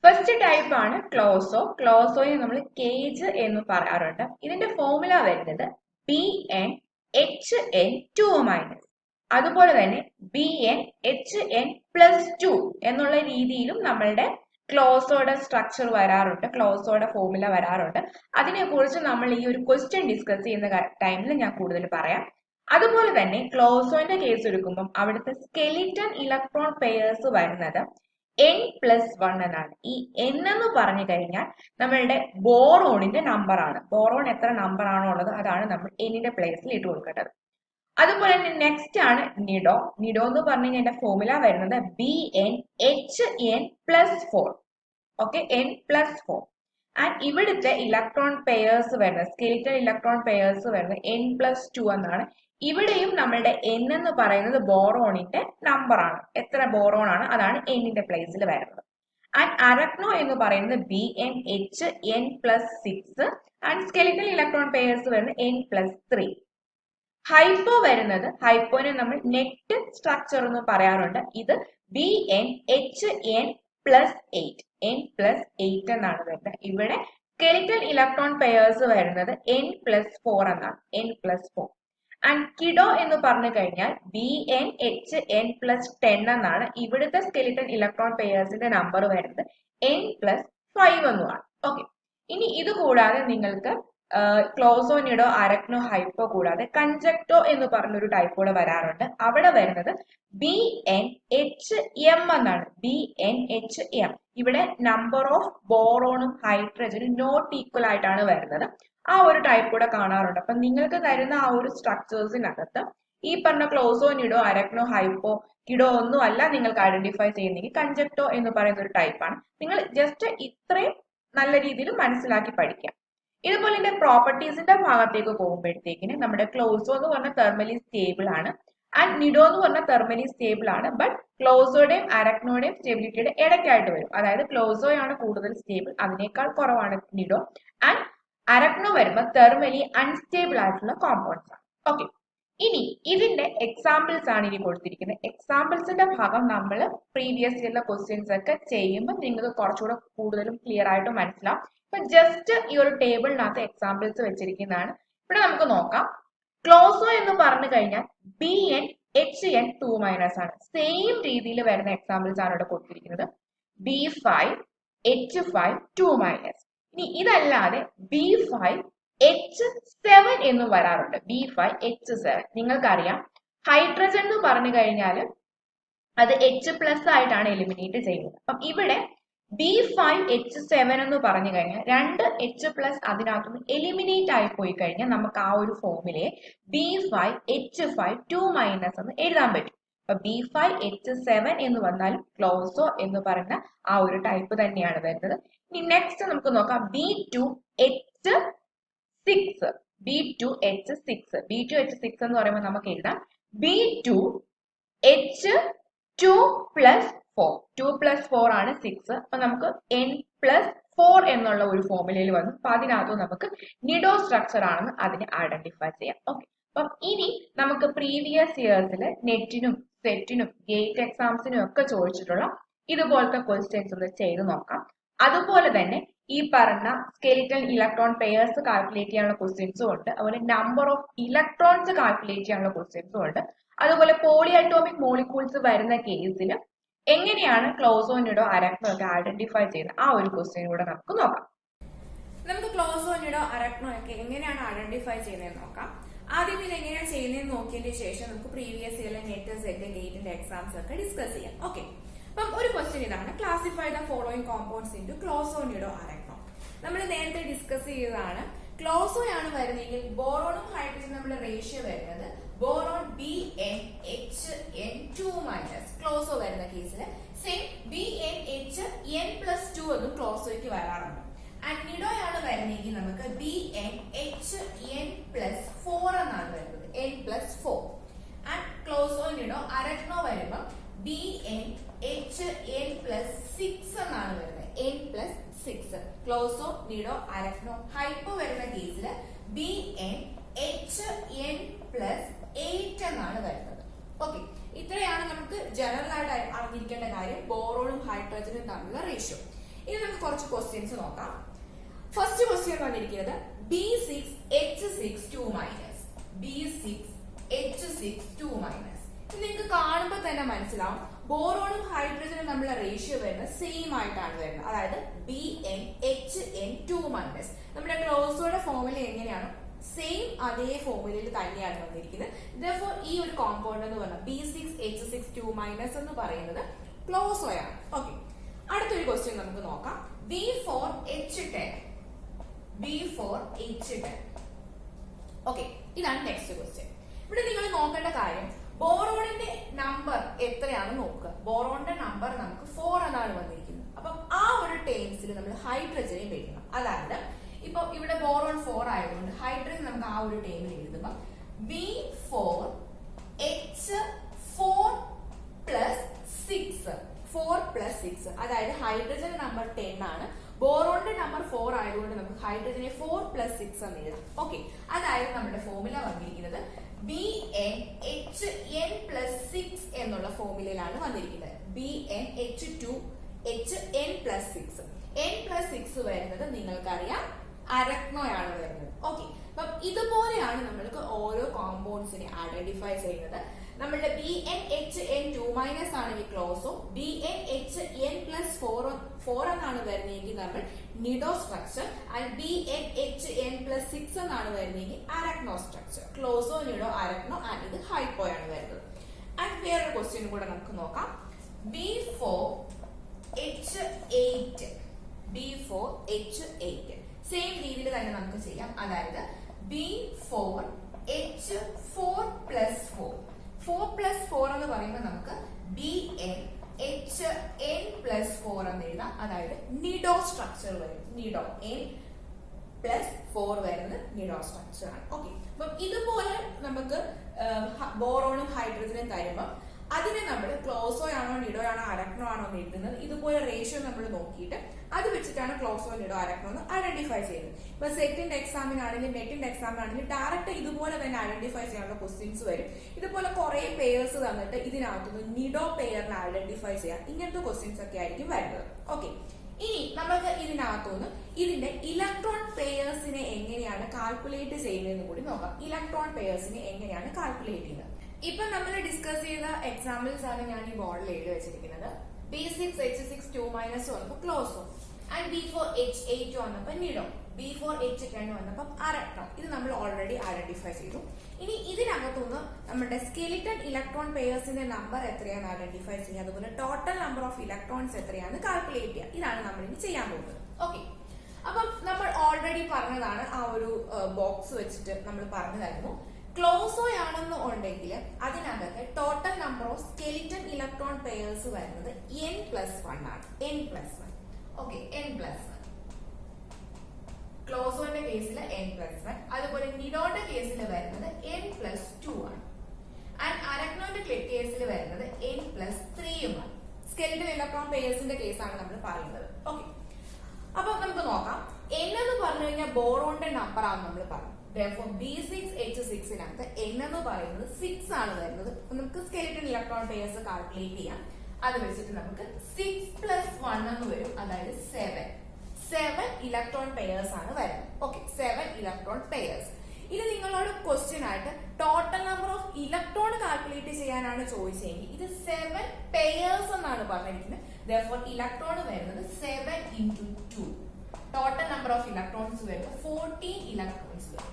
ഫസ്റ്റ് ടൈപ്പ് ആണ് ക്ലോസോ. ക്ലോസോയെ നമ്മൾ കേജ് എന്ന് പറയാറുണ്ട്. ഇതിന്റെ ഫോർമുല വരുന്നത് BnHn2-. അതുപോലെ തന്നെ BnHn+2 എന്നുള്ള രീതിയിലും നമ്മളുടെ ക്ലോസോയുടെ സ്ട്രക്ചർ വരാറുണ്ട്, ക്ലോസോയുടെ ഫോർമുല വരാറുണ്ട്. അതിനെക്കുറിച്ച് നമ്മൾ ഈ ഒരു ക്വസ്റ്റ്യൻ ഡിസ്കസ് ചെയ്യുന്ന ടൈമിൽ ഞാൻ കൂടുതൽ പറയാം. അതുപോലെ തന്നെ ക്ലോസോന്റെ കേസ് എടുക്കുമ്പോൾ അവിടുത്തെ സ്കെലിറ്റൻ ഇലക്ട്രോൺ പെയർസ് വരുന്നത് N+1 എന്നാണ്. ഈ N എന്ന് പറഞ്ഞു കഴിഞ്ഞാൽ നമ്മളുടെ ബോറോണിന്റെ നമ്പർ ആണ്. ബോറോൺ എത്ര നമ്പർ ആണോ ഉള്ളത് അതാണ് നമ്മൾ Nന്റെ പ്ലേസിൽ ഇട്ട് കൊടുക്കേണ്ടത്. അതുപോലെ തന്നെ നെക്സ്റ്റ് ആണ് നിഡോ. നിഡോ എന്ന് പറഞ്ഞു കഴിഞ്ഞാൽ എന്റെ ഫോർമുല വരുന്നത് BnHn+4. Okay, N+4. ആൻഡ് ഇവിടുത്തെ ഇലക്ട്രോൺ പെയർസ് വരുന്നത് സ്കെലിറ്റൽ ഇലക്ട്രോൺ പെയർസ് വരുന്നത് N+2 എന്നാണ്. ഇവിടെയും നമ്മളുടെ N എന്ന് പറയുന്നത് ബോറോണിന്റെ നമ്പർ ആണ്, എത്ര ബോറോൺ ആണ് അതാണ് Nന്റെ പ്ലേസിൽ വരുന്നത്. ആൻഡ് അരക്നോ എന്ന് പറയുന്നത് BnHn+6 and skeletal electron pairs വരുന്നത് N+3. ഹൈപ്പോ വരുന്നത്, ഹൈപ്പോനെ നമ്മൾ നെറ്റ് സ്ട്രക്ചർ എന്ന് പറയാറുണ്ട്. ഇത് BnHn+8, N+8 എന്നാണ് വരുന്നത്. ഇവിടെ സ്കെലിറ്റൽ ഇലക്ട്രോൺ പെയർസ് വരുന്നത് N+4 എന്നാണ്, N+4. ആൻഡ് കിഡോ എന്ന് പറഞ്ഞു കഴിഞ്ഞാൽ BnHn+10 എന്നാണ്. ഇവിടുത്തെ സ്കെലിറ്റൽ ഇലക്ട്രോൺ പെയർസിന്റെ നമ്പർ വരുന്നത് N+5 എന്നുമാണ്. ഓക്കെ, ഇനി ഇത് കൂടാതെ നിങ്ങൾക്ക് ക്ലോസോ, നിഡോ, അരക്നോ, ഹൈപ്പോ കൂടാതെ കൺജക്ടോ എന്ന് പറഞ്ഞൊരു ടൈപ്പ് കൂടെ വരാറുണ്ട്. അവിടെ വരുന്നത് BnHm എന്നാണ്, BnHm. ഇവിടെ നമ്പർ ഓഫ് ബോറോണും ഹൈഡ്രജനും നോട്ട് ഈക്വൽ ആയിട്ടാണ് വരുന്നത്. ആ ഒരു ടൈപ്പ് കൂടെ കാണാറുണ്ട്. അപ്പൊ നിങ്ങൾക്ക് തരുന്ന ആ ഒരു സ്ട്രക്ചേഴ്സിനകത്ത് ഈ പറഞ്ഞ ക്ലോസോ നിഡോ അരക്നോ ഹൈപ്പോ കിഡോ ഒന്നും അല്ല നിങ്ങൾക്ക് ഐഡന്റിഫൈ ചെയ്യുന്നെങ്കിൽ കൺജക്ടോ എന്ന് പറയുന്ന ഒരു ടൈപ്പാണ്. നിങ്ങൾ ജസ്റ്റ് ഇത്രയും നല്ല രീതിയിൽ മനസ്സിലാക്കി പഠിക്കാം. ഇതുപോലെ ഇതിന്റെ പ്രോപ്പർട്ടീസിന്റെ ഭാഗത്തേക്ക് പോകുമ്പോഴത്തേക്കിന് നമ്മുടെ ക്ലോസോ എന്ന് പറഞ്ഞ തെർമലി സ്റ്റേബിൾ ആണ് ആൻഡ് നിഡോ എന്ന് പറഞ്ഞ തെർമലി സ്റ്റേബിൾ ആണ്. ബട്ട് ക്ലോസോയുടെയും അരക്നോയുടെയും സ്റ്റെബിലിറ്റിയുടെ ഇടയ്ക്കായിട്ട് വരും. അതായത് ക്ലോസോയാണ് കൂടുതൽ സ്റ്റേബിൾ, അതിനേക്കാൾ കുറവാണ് നിഡോ. ആൻഡ് അരക്നോ വരുമ്പോൾ തെർമലി അൺസ്റ്റേബിൾ ആയിട്ടുള്ള കോമ്പൗണ്ട്സ് ആണ്. ഓക്കെ, ഇനി ഇതിന്റെ എക്സാമ്പിൾസ് ആണ് ഇനി കൊടുത്തിരിക്കുന്നത്. എക്സാമ്പിൾസിന്റെ ഭാഗം നമ്മൾ പ്രീവിയസ് ഇയറിലെ ക്വസ്റ്റ്യൻസ് ഒക്കെ ചെയ്യുമ്പോൾ നിങ്ങൾക്ക് കുറച്ചുകൂടെ കൂടുതലും ക്ലിയർ ആയിട്ട് മനസ്സിലാവും. ഇപ്പൊ ജസ്റ്റ് ഈ ഒരു ടേബിളിനകത്ത് എക്സാമ്പിൾസ് വെച്ചിരിക്കുന്നതാണ്. ഇവിടെ നമുക്ക് നോക്കാം. ക്ലോസോ എന്ന് പറഞ്ഞു കഴിഞ്ഞാൽ BN HN 2- ആണ്. സെയിം രീതിയിൽ വരുന്ന എക്സാമ്പിൾസ് ആണ് ഇവിടെ കൊടുത്തിരിക്കുന്നത്. B5 H5 2-. ഇനി ഇതല്ലാതെ B5 H7 എന്നും വരാറുണ്ട്. B5 H7 നിങ്ങൾക്കറിയാം ഹൈഡ്രജൻ എന്ന് പറഞ്ഞു കഴിഞ്ഞാൽ അത് H+ ആയിട്ടാണ് എലിമിനേറ്റ് ചെയ്യുന്നത്. അപ്പം ഇവിടെ B5 H7 എന്ന് പറഞ്ഞു കഴിഞ്ഞാൽ 2 H+ അതിനകത്തുനിന്ന് എലിമിനേറ്റ് ആയി പോയി കഴിഞ്ഞാൽ നമുക്ക് ആ ഒരു ഫോമിലെ B5 H5 2- എന്ന് എഴുതാൻ പറ്റും. അപ്പൊ B5 H7 എന്ന് വന്നാൽ ക്ലോസോ എന്ന് പറയുന്ന ആ ഒരു ടൈപ്പ് തന്നെയാണ് വരുന്നത്. ഇനി നെക്സ്റ്റ് നമുക്ക് നോക്കാം B2 H6. B2 H6 എന്ന് പറയുമ്പോൾ നമുക്ക് എഴുതാം B2 H2 + 4. 2 + 4 ആണ് 6. അപ്പൊ നമുക്ക് N+4 എന്നുള്ള ഒരു ഫോർമുലയിൽ വന്നു. അപ്പൊ അതിനകത്ത് നമുക്ക് നിഡോ സ്ട്രക്ചർ ആണെന്ന് അതിനെ ഐഡന്റിഫൈ ചെയ്യാം. ഓക്കെ, അപ്പം ഇനി നമുക്ക് പ്രീവിയസ് ഇയേഴ്സിൽ നെറ്റിനും സെറ്റിനും ഗേറ്റ് എക്സാംസിനും ഒക്കെ ചോദിച്ചിട്ടുള്ള ഇതുപോലത്തെ ക്വസ്റ്റ്യൻസ് ഒന്ന് ചെയ്ത് നോക്കാം. അതുപോലെ തന്നെ ഈ പറഞ്ഞ സ്കെലിറ്റൽ ഇലക്ട്രോൺ പെയർസ് കാൽക്കുലേറ്റ് ചെയ്യാനുള്ള ക്വസ്റ്റ്യൻസും ഉണ്ട്. അതുപോലെ നമ്പർ ഓഫ് ഇലക്ട്രോൺസ് കാൽക്കുലേറ്റ് ചെയ്യാനുള്ള ക്വസ്റ്റ്യൻസും ഉണ്ട്. അതുപോലെ പോളി അറ്റോമിക് മോളിക്യൂൾസ് വരുന്ന കേസിൽ എങ്ങനെയാണ് ക്ലോസോ നിഡോ അരക്നോ ഒക്കെ ഐഡന്റിഫൈ ചെയ്യുന്നത് ആ ഒരു ക്വസ്റ്റ്യൻ കൂടെ നമുക്ക് നോക്കാം. നമുക്ക് ക്ലോസോ നിഡോ അരക്നോ ഒക്കെ എങ്ങനെയാണ് ഐഡന്റിഫൈ ചെയ്യുന്നത് നോക്കാം. ആദ്യം ഇത് എങ്ങനെയാണ് ചെയ്യുന്നതെന്ന് നോക്കിയതിന് ശേഷം നമുക്ക് പ്രീവിയസ് ഇയറിലെ നെറ്റ് സെറ്റ് ഗേറ്റിന്റെ എക്സാംസ് ഒക്കെ ഡിസ്കസ് ചെയ്യാം. ഓക്കെ, അപ്പം ഒരു ക്വസ്റ്റ്യൻ ഇതാണ്, classify the following compounds into closo nido arachno. നമ്മൾ നേരത്തെ ഡിസ്കസ് ചെയ്തതാണ്. ക്ലോസോ ആണ് വരുന്നതെങ്കിൽ ബോറോണും ഹൈഡ്രജനും നമ്മുടെ റേഷ്യോ വരുന്നത് ബോറോൺ BnHn 2-. ക്ലോസോ വരുന്ന കേസിൽ സെയിം BnHn+2 എന്നും ക്ലോസോയ്ക്ക് വരാറുണ്ട്. ആൻഡ് നിഡോയാണ് വരുന്നതെങ്കിൽ നമുക്ക് BnHn+4 എന്നാണ് വരുന്നത്, N+4. ആൻഡ് ക്ലോസോ നിഡോ അരക്നോ വരുമ്പോൾ BnHn+6 എന്നാണ് വരുന്നത്, N+6. ക്ലോസോ നിഡോ അരക്നോ ഹൈപ്പോ വരുന്ന കേസിൽ BnHn+8 എന്നാണ് വരുന്നത്. ഓക്കെ, ഇത്രയാണ് നമുക്ക് ജനറൽ ആയിട്ട് അറിഞ്ഞിരിക്കേണ്ട കാര്യം, ബോറോണും ഹൈഡ്രജനും തമ്മിലുള്ള റേഷ്യോ. ഇനി നമുക്ക് കുറച്ച് ക്വസ്റ്റ്യൻസ് നോക്കാം. ഫസ്റ്റ് ക്വസ്റ്റ്യൻ വന്നിരിക്കുന്നത് B6H6 2-. B6H6 2-. നിങ്ങൾക്ക് കാണുമ്പോൾ തന്നെ മനസ്സിലാവും ബോറോണും ഹൈഡ്രജനും തമ്മിലുള്ള റേഷ്യോ വരുന്നത് സെയിം ആയിട്ടാണ് വരുന്നത്. അതായത് BnHn 2-. നമ്മുടെ ക്ലോസോയുടെ ഫോർമുല എങ്ങനെയാണ് സെയിം അതേ ഫോർമുലയിൽ തന്നെയാണ് വന്നിരിക്കുന്നത്. Therefore ഈ ഒരു കോമ്പൗണ്ട് എന്ന് പറഞ്ഞാൽ B6H6 2- എന്ന് പറയുന്നത് ക്ലോസോയാണ്. ഓക്കെ, അടുത്തൊരു ക്വസ്റ്റ്യൻ നമുക്ക് നോക്കാം. B4H10. ഓക്കെ, ഇതാണ് നെക്സ്റ്റ് ക്വസ്റ്റ്യൻ. ഇവിടെ നിങ്ങൾ നോക്കേണ്ട കാര്യം ബോറോണിന്റെ നമ്പർ എത്രയാണ് നോക്കുക. ബോറോണിന്റെ നമ്പർ നമുക്ക് 4 എന്നാണ് വന്നിരിക്കുന്നത്. അപ്പം ആ ഒരു ടേംസിൽ നമ്മൾ ഹൈഡ്രജനെ വെക്കണം. അതായത് ഇപ്പൊ ഇവിടെ ബോറോൺ 4 ആയതുകൊണ്ട് ഹൈഡ്രജൻ നമുക്ക് ആ ഒരു ടേമിൽ എഴുതുമ്പോൾ B4H4+6. അതായത് ഹൈഡ്രജൻ നമ്പർ 10 ആണ്, ബോറോണിന്റെ നമ്പർ 4 ആയതുകൊണ്ട് നമുക്ക് ഹൈഡ്രജനെ 4+6 എന്ന് എഴുതാം. ഓക്കെ, അതായത് നമ്മുടെ ഫോർമുല വന്നിരിക്കുന്നത് BnHn+6 എന്നുള്ള ഫോർമുലയിലാണ് വന്നിരിക്കുന്നത്. BnH2Hn+6. N+6 വരുന്നത് നിങ്ങൾക്കറിയാം അരക്നോയാണ് വരുന്നത്. ഓക്കെ, അപ്പം ഇതുപോലെയാണ് നമ്മൾക്ക് ഓരോ കോമ്പൗണ്ട്സിനെ ഐഡന്റിഫൈ ചെയ്യുന്നത്. നമ്മളുടെ BnHn 2- ആണെങ്കിൽ ക്ലോസോ, BnHn+4 എന്നാണ് വരുന്നതെങ്കിൽ നമ്മൾ നിഡോ സ്ട്രക്ചർ, ആൻഡ് BnHn+6 എന്നാണ് വരുന്നതെങ്കിൽ അരക്നോ സ്ട്രക്ചർ. ക്ലോസോ, നിഡോ, അരക്നോ, ആൻഡ് ഇത് ഹൈപ്പോയാണ് വരുന്നത്. ആൻഡ് വേറൊരു ക്വസ്റ്റ്യൻ കൂടെ നമുക്ക് നോക്കാം. B4H8. സെയിം രീതിയിൽ തന്നെ നമുക്ക് ചെയ്യാം. അതായത് B4 H4+4. 4+4 എന്ന് പറയുമ്പോൾ നമുക്ക് BnHn+4 എന്ന് എഴുതാം. അതായത് നിഡോ സ്ട്രക്ചർ വരും. നിഡോ N+4 വരുന്നത് നിഡോ സ്ട്രക്ചർ ആണ്. ഓക്കെ, അപ്പം ഇതുപോലെ നമുക്ക് ബോറോണും ഹൈഡ്രജനും തരുമ്പോൾ അതിനെ നമ്മൾ ക്ലോസോ ആണോ നിഡോ ആണോ അരക്നോ ആണോ എന്ന് എഴുതുന്നത്. ഇതുപോലെ റേഷ്യോ നമ്മൾ നോക്കിയിട്ട് അത് വെച്ചിട്ടാണ് ക്ലോസോ നിഡോ അരക്നോ എന്ന് ഐഡന്റിഫൈ ചെയ്യുന്നത്. ഇപ്പൊ സെറ്റിന്റെ എക്സാമിനാണെങ്കിലും നെറ്റിന്റെ എക്സാമിനാണെങ്കിലും ഡയറക്റ്റ് ഇതുപോലെ തന്നെ ഐഡന്റിഫൈ ചെയ്യാനുള്ള ക്വസ്റ്റ്യൻസ് വരും. ഇതുപോലെ കുറെ പെയർസ് തന്നിട്ട് ഇതിനകത്തുനിന്ന് നിഡോ പെയറിനെ ഐഡന്റിഫൈ ചെയ്യാം. ഇങ്ങനത്തെ ക്വസ്റ്റ്യൻസ് ഒക്കെ ആയിരിക്കും വരുന്നത്. ഓക്കെ, ഇനി നമുക്ക് ഇതിനകത്തുനിന്ന് ഇതിന്റെ ഇലക്ട്രോൺ പെയർസിനെ എങ്ങനെയാണ് കാൽക്കുലേറ്റ് ചെയ്യുന്നതെന്ന് കൂടി നോക്കാം. ഇലക്ട്രോൺ പെയർസിനെ എങ്ങനെയാണ് കാൽക്കുലേറ്റ് ചെയ്യുന്നത്? ഇപ്പൊ നമ്മൾ ഡിസ്കസ് ചെയ്ത എക്സാമ്പിൾസ് ആണ് ഞാൻ ഈ ബോർഡിൽ എഴുതി വെച്ചിരിക്കുന്നത്. B6H6 2 - വന്നപ്പോ ക്ലോസോ, ആൻഡ് B4H8 വന്നപ്പോ നിഡോ, B4H10 വന്നപ്പോ അരക്നോ. ഇത് നമ്മൾ ഓൾറെഡി ഐഡന്റിഫൈ ചെയ്തു. ഇനി ഇതിനകത്തുനിന്ന് നമ്മുടെ സ്കെലിറ്റൺ ഇലക്ട്രോൺ പെയർസിന്റെ നമ്പർ എത്രയാണ് ഐഡന്റിഫൈ ചെയ്യുക, അതുപോലെ ടോട്ടൽ നമ്പർ ഓഫ് ഇലക്ട്രോൺസ് എത്രയാണ് കാൽക്കുലേറ്റ് ചെയ്യുക. ഇതാണ് നമ്മൾ ഇനി ചെയ്യാൻ പോകുന്നത്. ഓക്കെ, അപ്പം നമ്മൾ ഓൾറെഡി പറഞ്ഞതാണ്, ആ ഒരു ബോക്സ് വെച്ചിട്ട് നമ്മൾ പറഞ്ഞതായിരുന്നു. ക്ലോസോ ആണെന്ന് ഉണ്ടെങ്കിൽ അതിനകത്ത് total number of skeleton electron pairs വരുന്നത് n+1 ആണ്. n+1. Okay, n+1. ക്ലോസോന്റെ കേസിൽ n+1. അതുപോലെ നിഡോന്റെ കേസിൽ വരുന്നത് n+2 ആണ്. ആൻഡ് അരക്നോന്റെ കേസിൽ വരുന്നത് n+3 ആണ്. സ്കെലിറ്റൺ ഇലക്ട്രോൺ പെയർസിന്റെ കേസാണ് നമ്മൾ പറയുന്നത്. ഓക്കെ, അപ്പൊ നമുക്ക് നോക്കാം. n എന്ന് പറഞ്ഞു കഴിഞ്ഞാൽ ബോറോന്റെ നമ്പർ ആണ് നമ്മൾ പറഞ്ഞു. Therefore, B6H6നകത്ത് n എന്ന് പറയുന്നത് 6 ആണ് വരുന്നത്. നമുക്ക് സ്കെലിറ്റൺ ഇലക്ട്രോൺ പെയർസ് കാൽക്കുലേറ്റ് ചെയ്യാം. അത് വെച്ചിട്ട് നമുക്ക് 6+1 എന്ന് വരും, അതായത് 7 ഇലക്ട്രോൺ പെയർസ് ആണ് വരുന്നത്. Okay, 7 electron pairs. ഇത് നിങ്ങളോട് ക്വസ്റ്റ്യൻ ആയിട്ട് total number of electron calculate ചെയ്യാനാണ് ചോദിച്ചെങ്കിൽ ഇത് 7 പെയർസ് എന്നാണ് പറഞ്ഞിരിക്കുന്നത്. Therefore, ഇലക്ട്രോൺ വരുന്നത് 7 × 2. ടോട്ടൽ നമ്പർ ഓഫ് ഇലക്ട്രോൺസ് വരുന്നത് 14 ഇലക്ട്രോൺസ് വരും.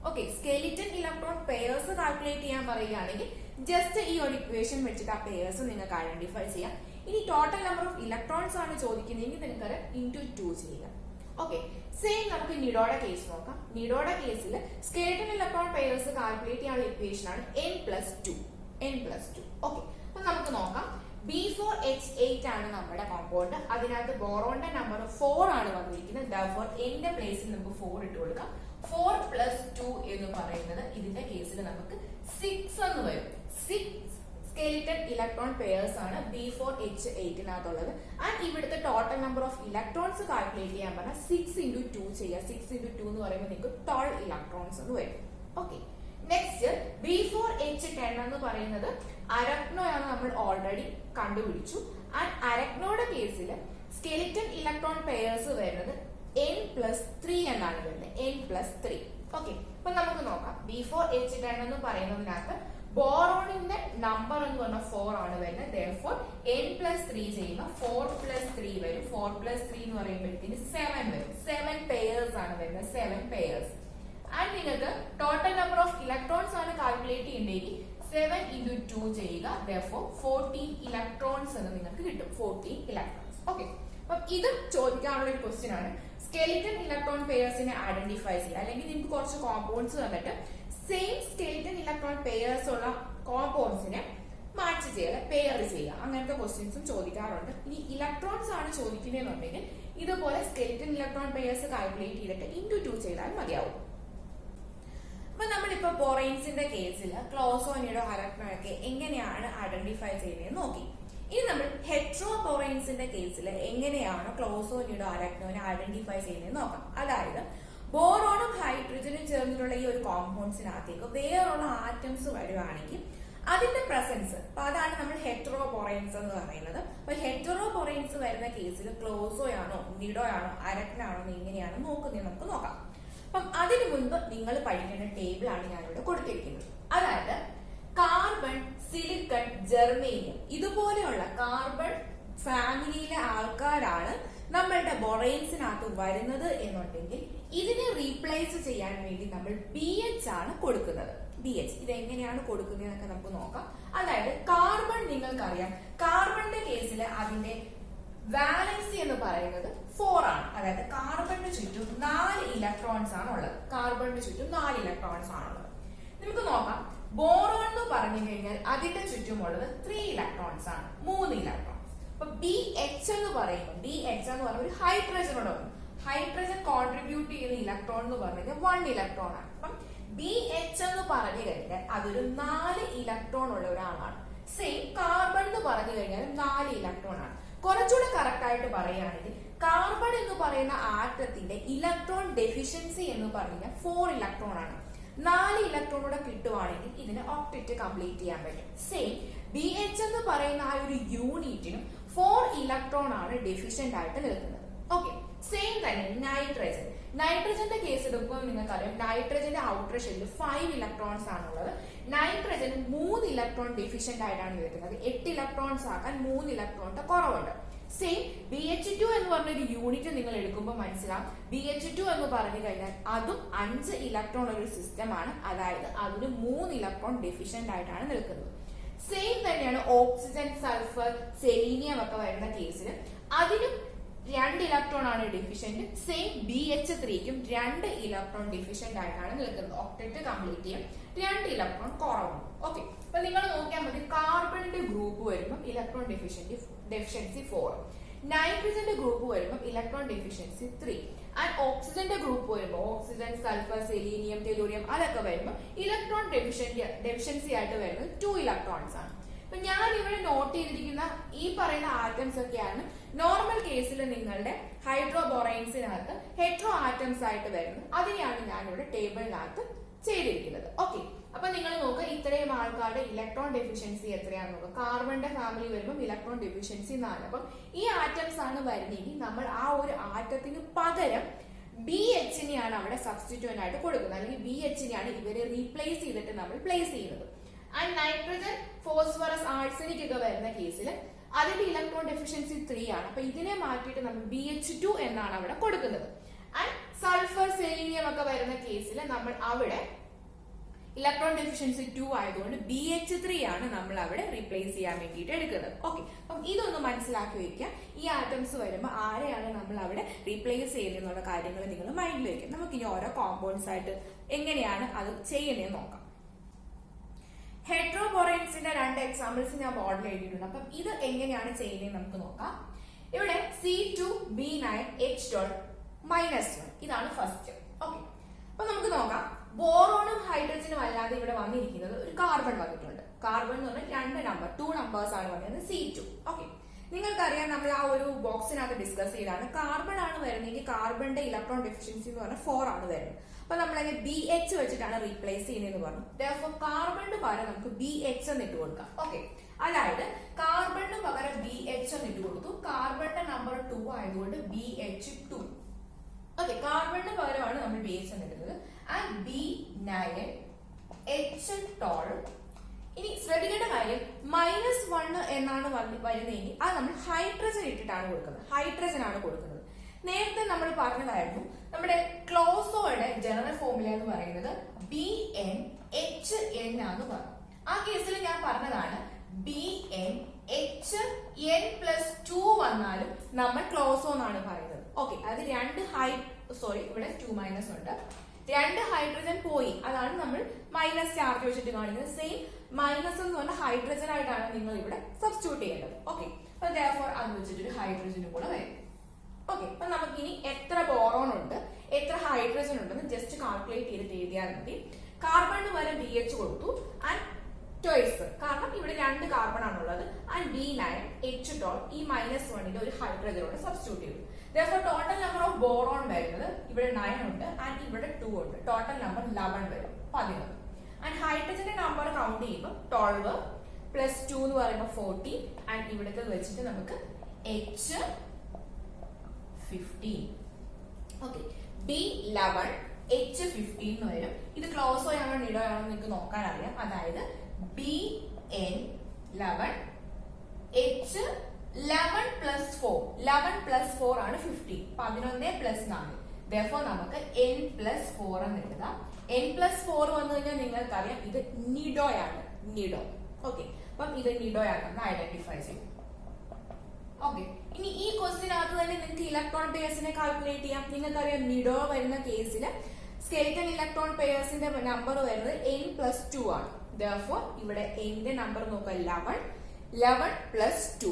Okay, skeleton electron pairs calculate ചെയ്യാൻ പറയുകയാണെങ്കിൽ ജസ്റ്റ് ഈ ഒരു ഇക്വേഷൻ വെച്ചിട്ട് ആ പെയർസ് നിങ്ങൾക്ക് ഐഡന്റിഫൈ ചെയ്യാം. ഇനി ടോട്ടൽ നമ്പർ ഓഫ് ഇലക്ട്രോൺസ് ആണ് ചോദിക്കുന്നതെങ്കിൽ നിങ്ങൾക്ക് × 2 ചെയ്യുക. ഓക്കെ, സെയിം നമുക്ക് നിഡോയുടെ കേസ് നോക്കാം. നിഡോയുടെ കേസിൽ സ്കെലിറ്റൺ ഇലക്ട്രോൺ പെയർസ് കാൽക്കുലേറ്റ് ചെയ്യാനുള്ള ഇക്വേഷൻ ആണ് n+2. ഓക്കെ, അപ്പൊ നമുക്ക് നോക്കാം. B4H8 ആണ് നമ്മുടെ കോമ്പൗണ്ട്. അതിനകത്ത് ബോറോന്റെ നമ്പർ 4 ആണ് വന്നിരിക്കുന്നത്. Therefore, എന്റെ പ്ലേസിൽ നമുക്ക് 4 ഇട്ട് കൊടുക്കാം. 4+2 എന്ന് പറയുന്നത് ഇതിന്റെ കേസിൽ നമുക്ക് 6 എന്ന് വരും. 6 സ്കെലിറ്റൺ ഇലക്ട്രോൺ പെയർസ് ആണ് B4H8നകത്തുള്ളത്. ആൻഡ് ഇവിടുത്തെ total number of electrons calculate ചെയ്യാൻ പറഞ്ഞാൽ 6 × 2 ചെയ്യുക. 6 × 2 എന്ന് പറയുമ്പോൾ നിങ്ങൾക്ക് 12 ഇലക്ട്രോൺസ് എന്ന് വരും. ഓക്കെ, നെക്സ്റ്റ് B4H10 എന്ന് പറയുന്നത് അരക്നോ ആണ്, നമ്മൾ ഓൾറെഡി കണ്ടുപിടിച്ചു. ആൻഡ് അരക്നോയുടെ കേസിൽ സ്കെലിറ്റൺ ഇലക്ട്രോൺ പെയർസ് വരുന്നത് n+3 എന്നാണ് വരുന്നത്. n+3. ഓക്കെ, അപ്പൊ നമുക്ക് നോക്കാം. B4H10 എന്ന് പറയുന്നതിനകത്ത് ബോറോണിന്റെ നമ്പർ എന്ന് പറഞ്ഞാൽ 4 ആണ് വരുന്നത്. Therefore, n+3 ചെയ്യുമ്പോൾ 4+3 വരും. 4+3 എന്ന് പറയുമ്പോഴത്തേന് 7 വരും. 7 പെയർസ് ആണ് വരുന്നത്. 7 പെയർസ്. ആൻഡ് നിങ്ങൾക്ക് ടോട്ടൽ നമ്പർ ഓഫ് ഇലക്ട്രോൺസ് ആണ് കാൽക്കുലേറ്റ് ചെയ്യേണ്ടെങ്കിൽ 7 × 2 ചെയ്യുക. Therefore, 14 ഇലക്ട്രോൺസ് എന്ന് നിങ്ങൾക്ക് കിട്ടും. 14 ഇലക്ട്രോൺസ്. ഓക്കെ, അപ്പം ഇതും ചോദിക്കാനുള്ള ഒരു ക്വസ്റ്റ്യൻ ആണ്. സ്കെലിറ്റൺ ഇലക്ട്രോൺ പെയർസിനെ ഐഡന്റിഫൈ ചെയ്യുക. അല്ലെങ്കിൽ നിങ്ങൾക്ക് കുറച്ച് കോമ്പൗണ്ട്സ് തന്നിട്ട് സെയിം സ്കെലിറ്റൺ ഇലക്ട്രോൺ പെയർസ് ഉള്ള കോമ്പൗണ്ട്സിനെ മാച്ച് ചെയ്യുക, പെയർ ചെയ്യുക. അങ്ങനത്തെ ക്വസ്റ്റ്യൻസും ചോദിക്കാറുണ്ട്. ഇനി ഇലക്ട്രോൺസ് ആണ് ചോദിക്കുന്നതെന്നുണ്ടെങ്കിൽ ഇതുപോലെ സ്കെലിറ്റൺ ഇലക്ട്രോൺ പെയർസ് കാൽക്കുലേറ്റ് ചെയ്തിട്ട് × 2 ചെയ്താൽ മതിയാവും. അപ്പൊ നമ്മളിപ്പോ ബോറൈൻസിന്റെ കേസിൽ ക്ലോസോ നിഡോ അരക്നോ ഒക്കെ എങ്ങനെയാണ് ഐഡന്റിഫൈ ചെയ്യുന്നത് നോക്കി. ഇനി നമ്മൾ ഹെട്രോ ബോറൈൻസിന്റെ കേസിൽ എങ്ങനെയാണ് ക്ലോസോ നിഡോ അരക്നോനെ ഐഡന്റിഫൈ ചെയ്യുന്നത് നോക്കാം. അതായത് ബോറോണും ഹൈഡ്രജനും ചേർന്നിട്ടുള്ള ഈ ഒരു കോമ്പൗണ്ട്സിനകത്തേക്ക് വേറെയുള്ള ആറ്റംസ് വരുവാണെങ്കിൽ അതിന്റെ പ്രസൻസ്, അപ്പൊ അതാണ് നമ്മൾ ഹെട്രോ ബോറൈൻസ് എന്ന് പറയുന്നത്. അപ്പൊ ഹെട്രോ ബോറൈൻസ് വരുന്ന കേസിൽ ക്ലോസോ ആണോ നിഡോ ആണോ അരക്നോ ആണോ എങ്ങനെയാണ് നോക്കുന്നത് നമുക്ക് നോക്കാം. അപ്പം അതിനു മുൻപ് നിങ്ങൾ പഠിക്കേണ്ട ടേബിൾ ആണ് ഞാനിവിടെ കൊടുത്തിരിക്കുന്നത്. അതായത് കാർബൺ, സിലിക്കൺ, ജെർമേനിയം ഇതുപോലെയുള്ള കാർബൺ ഫാമിലിയിലെ ആൾക്കാരാണ് നമ്മളുടെ ബൊറൈൻസിനകത്ത് വരുന്നത് എന്നുണ്ടെങ്കിൽ ഇതിനെ റീപ്ലേസ് ചെയ്യാൻ വേണ്ടി നമ്മൾ BH ആണ് കൊടുക്കുന്നത്. BH ഇത് എങ്ങനെയാണ് കൊടുക്കുന്നതെന്നൊക്കെ നമുക്ക് നോക്കാം. അതായത് കാർബൺ നിങ്ങൾക്കറിയാം, കാർബണിന്റെ കേസിൽ അതിന്റെ വാലൻസി എന്ന് പറയുന്നത് 4 ആണ്. അതായത് കാർബണിന് ചുറ്റും 4 ഇലക്ട്രോൺസ് ആണ് ഉള്ളത്. കാർബണിന് ചുറ്റും 4 ഇലക്ട്രോൺസ് ആണുള്ളത്. നമുക്ക് നോക്കാം. ബോറോൺ എന്ന് പറഞ്ഞു കഴിഞ്ഞാൽ അതിന്റെ ചുറ്റുമുള്ളത് 3 ഇലക്ട്രോൺസ് ആണ്, 3 ഇലക്ട്രോൺസ്. അപ്പൊ ബി എച്ച് എന്ന് പറയുമ്പോൾ ഒരു ഹൈഡ്രജനോട് ഹൈഡ്രജൻ കോൺട്രിബ്യൂട്ട് ചെയ്യുന്ന ഇലക്ട്രോൺ എന്ന് പറഞ്ഞു കഴിഞ്ഞാൽ 1 ഇലക്ട്രോൺ ആണ്. അപ്പം ബി എച്ച് എന്ന് പറഞ്ഞു കഴിഞ്ഞാൽ അതൊരു 4 ഇലക്ട്രോൺ ഉള്ള ഒരാളാണ്. സെയിം കാർബൺ എന്ന് പറഞ്ഞു കഴിഞ്ഞാൽ 4 ഇലക്ട്രോൺ ആണ്. കുറച്ചുകൂടെ കറക്റ്റ് ആയിട്ട് പറയുകയാണെങ്കിൽ കാർബൺ എന്ന് പറയുന്ന ആറ്റത്തിന്റെ ഇലക്ട്രോൺ ഡെഫിഷ്യൻസി എന്ന് പറഞ്ഞാൽ 4 ഇലക്ട്രോൺ ആണ്. 4 ഇലക്ട്രോൺ കൂടെ കിട്ടുവാണെങ്കിൽ ഇതിന് ഒക്ടറ്റ് കംപ്ലീറ്റ് ചെയ്യാൻ പറ്റും. സെയിം ബി എച്ച് എന്ന് പറയുന്ന ആ ഒരു യൂണിറ്റിനും 4 ഇലക്ട്രോൺ ആണ് ഡെഫിഷ്യന്റ് ആയിട്ട് നിൽക്കുന്നത്. ഓക്കെ, സെയിം തന്നെ നൈട്രജന്റെ കേസ് എടുക്കുമ്പോൾ നിങ്ങൾക്കറിയാം നൈട്രജന്റെ ഔട്ടർ ഷെല്ലിൽ 5 ഇലക്ട്രോൺസ് ആണുള്ളത്. നൈട്രജൻ 3 ഇലക്ട്രോൺ ഡെഫിഷ്യന്റ് ആയിട്ടാണ് നിൽക്കുന്നത്. 8 ഇലക്ട്രോൺസ് ആക്കാൻ 3 ഇലക്ട്രോണിന്റെ കുറവുണ്ട്. സെയിം BH2 എന്ന് പറഞ്ഞൊരു യൂണിറ്റ് നിങ്ങൾ എടുക്കുമ്പോൾ മനസ്സിലാവും. BH2 എന്ന് പറഞ്ഞു കഴിഞ്ഞാൽ അതും 5 ഇലക്ട്രോൺ ഒരു സിസ്റ്റം ആണ്. അതായത് അതിന് 3 ഇലക്ട്രോൺ ഡെഫിഷ്യന്റ് ആയിട്ടാണ് നിൽക്കുന്നത്. സെയിം തന്നെയാണ് ഓക്സിജൻ, സൾഫർ, സെലീനിയം ഒക്കെ വരുന്ന കേസിൽ അതിനും 2 ഇലക്ട്രോൺ ആണ് ഡെഫിഷ്യന്റ്. സെയിം BH3ക്കും 2 ഇലക്ട്രോൺ ഡെഫിഷ്യന്റ് ആയിട്ടാണ് നിൽക്കുന്നത്. ഒക്ടറ്റ് കംപ്ലീറ്റ് ചെയ്യാൻ 2 ഇലക്ട്രോൺ കുറവുണ്ട്. ഓക്കെ, അപ്പൊ നിങ്ങൾ നോക്കിയാൽ മതി. കാർബണിന്റെ ഗ്രൂപ്പ് വരുമ്പോൾ ഇലക്ട്രോൺ ഡെഫിഷ്യൻസി 4, നൈട്രജന്റെ ഗ്രൂപ്പ് വരുമ്പോൾ ഇലക്ട്രോൺ ഡെഫിഷ്യൻസി 3, ആൻഡ് ഓക്സിജന്റെ ഗ്രൂപ്പ് വരുമ്പോൾ ഓക്സിജൻ, സൾഫർ, സെലീനിയം, ടെലൂരിയം അതൊക്കെ വരുമ്പോൾ ഇലക്ട്രോൺ ഡെഫിഷ്യൻസി ആയിട്ട് വരുന്നത് 2 ഇലക്ട്രോൺസ് ആണ്. അപ്പൊ ഞാൻ ഇവിടെ നോട്ട് ചെയ്തിരിക്കുന്ന ഈ പറയുന്ന ആറ്റംസ് ഒക്കെയാണ് നോർമൽ കേസിൽ നിങ്ങളുടെ ഹൈഡ്രോബോറൈൻസിനകത്ത് ഹെട്രോ ആറ്റംസ് ആയിട്ട് വരുന്നത്. അതിനെയാണ് ഞാൻ ഇവിടെ ടേബിളിനകത്ത് ചെയ്തിരിക്കുന്നത്. ഓക്കെ, അപ്പൊ നിങ്ങൾ നോക്കുക ഇത്രയും ആൾക്കാരുടെ ഇലക്ട്രോൺ ഡെഫിഷ്യൻസി എത്രയാണെന്ന് നോക്കുക. കാർബണിന്റെ ഫാമിലി വരുമ്പോൾ ഇലക്ട്രോൺ ഡെഫിഷ്യൻസി 4. അപ്പം ഈ ആറ്റംസ് ആണ് വരുന്നെങ്കിൽ നമ്മൾ ആ ഒരു ആറ്റത്തിന് പകരം BHനെയാണ് അവിടെ സബ്സ്റ്റിറ്റ്യൂന്റ് ആയിട്ട് കൊടുക്കുന്നത്, അല്ലെങ്കിൽ BHനെയാണ് ഇവരെ റീപ്ലേസ് ചെയ്തിട്ട് നമ്മൾ പ്ലേസ് ചെയ്യുന്നത്. ആൻഡ് നൈട്രജൻ, ഫോസ്ഫറസ്, ആഴ്സനിക് ഒക്കെ വരുന്ന കേസിൽ അതിന്റെ ഇലക്ട്രോൺ ഡെഫിഷ്യൻസി 3 ആണ്. അപ്പൊ ഇതിനെ മാറ്റിയിട്ട് നമ്മൾ BH2 എന്നാണ് അവിടെ കൊടുക്കുന്നത്. ആൻഡ് സൾഫർ, സെലീനിയം ഒക്കെ വരുന്ന കേസിൽ നമ്മൾ അവിടെ ഇലക്ട്രോൺ ഡെഫിഷ്യൻസി 2 ആയതുകൊണ്ട് BH3 ആണ് നമ്മൾ അവിടെ റീപ്ലേസ് ചെയ്യാൻ വേണ്ടിയിട്ട് എടുക്കുന്നത്. ഓക്കെ, അപ്പം ഇതൊന്ന് മനസ്സിലാക്കി വെക്കുക. ഈ ആറ്റംസ് വരുമ്പോൾ ആരെയാണ് നമ്മൾ അവിടെ റീപ്ലേസ് ചെയ്യുന്നതെന്നുള്ള കാര്യങ്ങൾ നിങ്ങൾ മൈൻഡിൽ വെക്കുക. നമുക്ക് ഇനി ഓരോ കോമ്പൗണ്ട്സ് ആയിട്ട് എങ്ങനെയാണ് അത് ചെയ്യുന്നതെന്ന് നോക്കാം. ഹെട്രോബോറൈൻസിന്റെ 2 എക്സാമ്പിൾസ് ഞാൻ ബോർഡിൽ എഴുതിയിട്ടുണ്ട്. അപ്പം ഇത് എങ്ങനെയാണ് ചെയ്യുന്നത് നമുക്ക് നോക്കാം. ഇവിടെ C2B9H.-1 ഇതാണ് ഫസ്റ്റ്. ഓക്കെ, അപ്പൊ നമുക്ക് നോക്കാം. ബോറോണും ഹൈഡ്രജനും അല്ലാതെ ഇവിടെ വന്നിരിക്കുന്നത് ഒരു കാർബൺ വന്നിട്ടുണ്ട്. കാർബൺ എന്ന് പറഞ്ഞാൽ 2 നമ്പേഴ്സ് ആണ് വന്നത്, C2. ഓക്കെ, നിങ്ങൾക്കറിയാം നമ്മൾ ആ ഒരു ബോക്സിനകത്ത് ഡിസ്കസ് ചെയ്താണ്. കാർബൺ ആണ് വരുന്നതെങ്കിൽ കാർബണിന്റെ ഇലക്ട്രോൺ ഡെഫിഷ്യൻസി എന്ന് പറഞ്ഞാൽ 4 ആണ് വരുന്നത്. അപ്പൊ നമ്മൾ അതിനെ BH വെച്ചിട്ടാണ് റീപ്ലേസ് ചെയ്യുന്നതെന്ന് പറഞ്ഞു. Therefore കാർബണിന് പകരം നമുക്ക് BH എന്ന് ഇട്ട് കൊടുക്കാം. ഓക്കെ, അതായത് കാർബണിന് പകരം BH എന്ന് ഇട്ട് കൊടുത്തു. കാർബണിന്റെ നമ്പർ 2 ആയതുകൊണ്ട് BH2. ഓക്കെ, കാർബണിന് പകരമാണ് നമ്മൾ BH എന്ന് ഇടുന്നത്. And B9H. ഇനി ശ്രദ്ധിക്കേണ്ട കാര്യം -1 എന്നാണ് വരുന്നതെങ്കിൽ അത് നമ്മൾ ഹൈഡ്രജൻ ഇട്ടിട്ടാണ് കൊടുക്കുന്നത്. ഹൈഡ്രജൻ ആണ് കൊടുക്കുന്നത്. നേരത്തെ നമ്മൾ പറഞ്ഞതായിരുന്നു നമ്മുടെ ക്ലോസോയുടെ ജനറൽ ഫോർമുല എന്ന് പറയുന്നത് BnHn ആണെന്ന് പറഞ്ഞു. ആ കേസിൽ ഞാൻ പറഞ്ഞതാണ് BnHn+2 വന്നാലും നമ്മൾ ക്ലോസോ എന്നാണ് പറയുന്നത്. ഓക്കെ, അത് ഇവിടെ 2- ഉണ്ട്. 2 ഹൈഡ്രജൻ പോയി, അതാണ് നമ്മൾ മൈനസ് ചാർജ് വെച്ചിട്ട് കാണിക്കുന്നത്. സെയിം മൈനസ് എന്ന് പറഞ്ഞാൽ ഹൈഡ്രജൻ ആയിട്ടാണ് നിങ്ങൾ ഇവിടെ സബ്സ്റ്റിറ്റ്യൂട്ട് ചെയ്യേണ്ടത്. ഓക്കെ, അപ്പൊ therefore അത് വെച്ചിട്ടൊരു ഹൈഡ്രജനും കൂടെ വരും. ഓക്കെ, അപ്പൊ നമുക്കിനി എത്ര ബോറോൺ ഉണ്ട്, എത്ര ഹൈഡ്രജൻ ഉണ്ടെന്ന് ജസ്റ്റ് കാൽക്കുലേറ്റ് ചെയ്തിട്ട് എഴുതിയാൽ മതി. കാർബണിന് വരെ BH കൊടുത്തു ആൻഡ് ട്വൈസ്, കാരണം ഇവിടെ 2 കാർബൺ ആണുള്ളത്. And B9H. ഈ -1ന്റെ ഒരു ഹൈഡ്രജനോട് സബ്സ്റ്റിറ്റ്യൂട്ട് ചെയ്തു. Therefore total number of boron വരുന്നത് ഇവിടെ 9 ഉണ്ട് ആൻഡ് ഇവിടെ 2 ഉണ്ട്. ടോട്ടൽ നമ്പർ 11 വരും, 11. ആൻഡ് ഹൈഡ്രജന്റെ നമ്പർ കൗണ്ട് ചെയ്യുമ്പോൾ 12 + 2 എന്ന് പറയുമ്പോൾ 40. ആൻഡ് ഇവിടുത്തെ വെച്ചിട്ട് നമുക്ക് H15. ഓക്കെ, B11 H15 എന്ന് വരും. ഇത് ക്ലോസോ ആണോ നിഡോ ആണോ നിങ്ങൾക്ക് നോക്കാൻ അറിയാം. അതായത് BN11 H11+4. 11+4 ആണ് 15. 11+4. Therefore നമുക്ക് N+4 എന്ന് എഴുതാം. N+4 വന്നു കഴിഞ്ഞാൽ നിങ്ങൾക്കറിയാം ഇത് നിഡോയാണ്. നിഡോ. ഓക്കെ, അപ്പം ഇത് നിഡോയാണെന്ന് ഐഡന്റിഫൈ ചെയ്യും. ഓക്കെ, ഇനി ഈ ക്വസ്റ്റിനകത്ത് തന്നെ നിങ്ങൾക്ക് ഇലക്ട്രോൺ പേഴ്സിനെ കാൽക്കുലേറ്റ് ചെയ്യാം. നിങ്ങൾക്കറിയാം നിഡോ വരുന്ന കേസിൽ സ്കെലിറ്റൽ ഇലക്ട്രോൺ പെയർസിന്റെ നമ്പർ വരുന്നത് n+2 ആണ്. Therefore ഇവിടെ n നമ്പർ നോക്കുക 11 + 2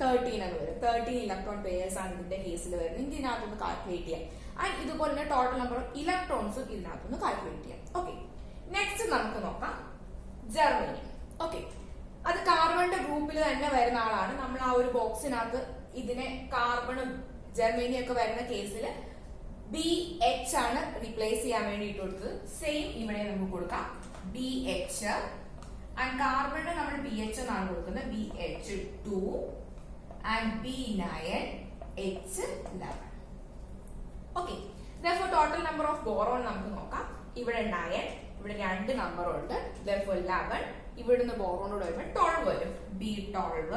13 എന്ന് വരും. 13 ഇലക്ട്രോൺ പെയർസ് ആണ് ഇതിന്റെ കേസിൽ വരുന്നത്. ഇതിനകത്തൊന്ന് കാൽക്കുലേറ്റ് ചെയ്യാം. ആൻഡ് ഇതുപോലെ തന്നെ ടോട്ടൽ നമ്പർ ഓഫ് ഇലക്ട്രോൺസും ഇതിനകത്തൊന്ന് കാൽക്കുലേറ്റ് ചെയ്യാം. ഓക്കെ, നെക്സ്റ്റ് നമുക്ക് നോക്കാം ജർമ്മേനിയം. ഓക്കെ, അത് കാർബണിന്റെ ഗ്രൂപ്പിൽ തന്നെ വരുന്ന ആളാണ്. നമ്മൾ ആ ഒരു ബോക്സിനകത്ത് ഇതിനെ കാർബണും ജർമ്മേനിയും ഒക്കെ വരുന്ന കേസിൽ BH ആണ് റീപ്ലേസ് ചെയ്യാൻ വേണ്ടി ഇട്ട് കൊടുത്തത്. സെയിം ഇവിടെ നമുക്ക് കൊടുക്കാം BH. ആൻഡ് കാർബണിന് നമ്മൾ BH എന്നാണ് കൊടുക്കുന്നത്. BH2 and B9H11. Okay, therefore total number of boron നമുക്ക് നോക്കാം. ഇവിടെ 9, ഇവിടെ 2 നമ്പർ ഉണ്ട്. therefore 11. ഇവിടുന്ന് ബോറോണോട് വരുമ്പോൾ 12 വരും. B12.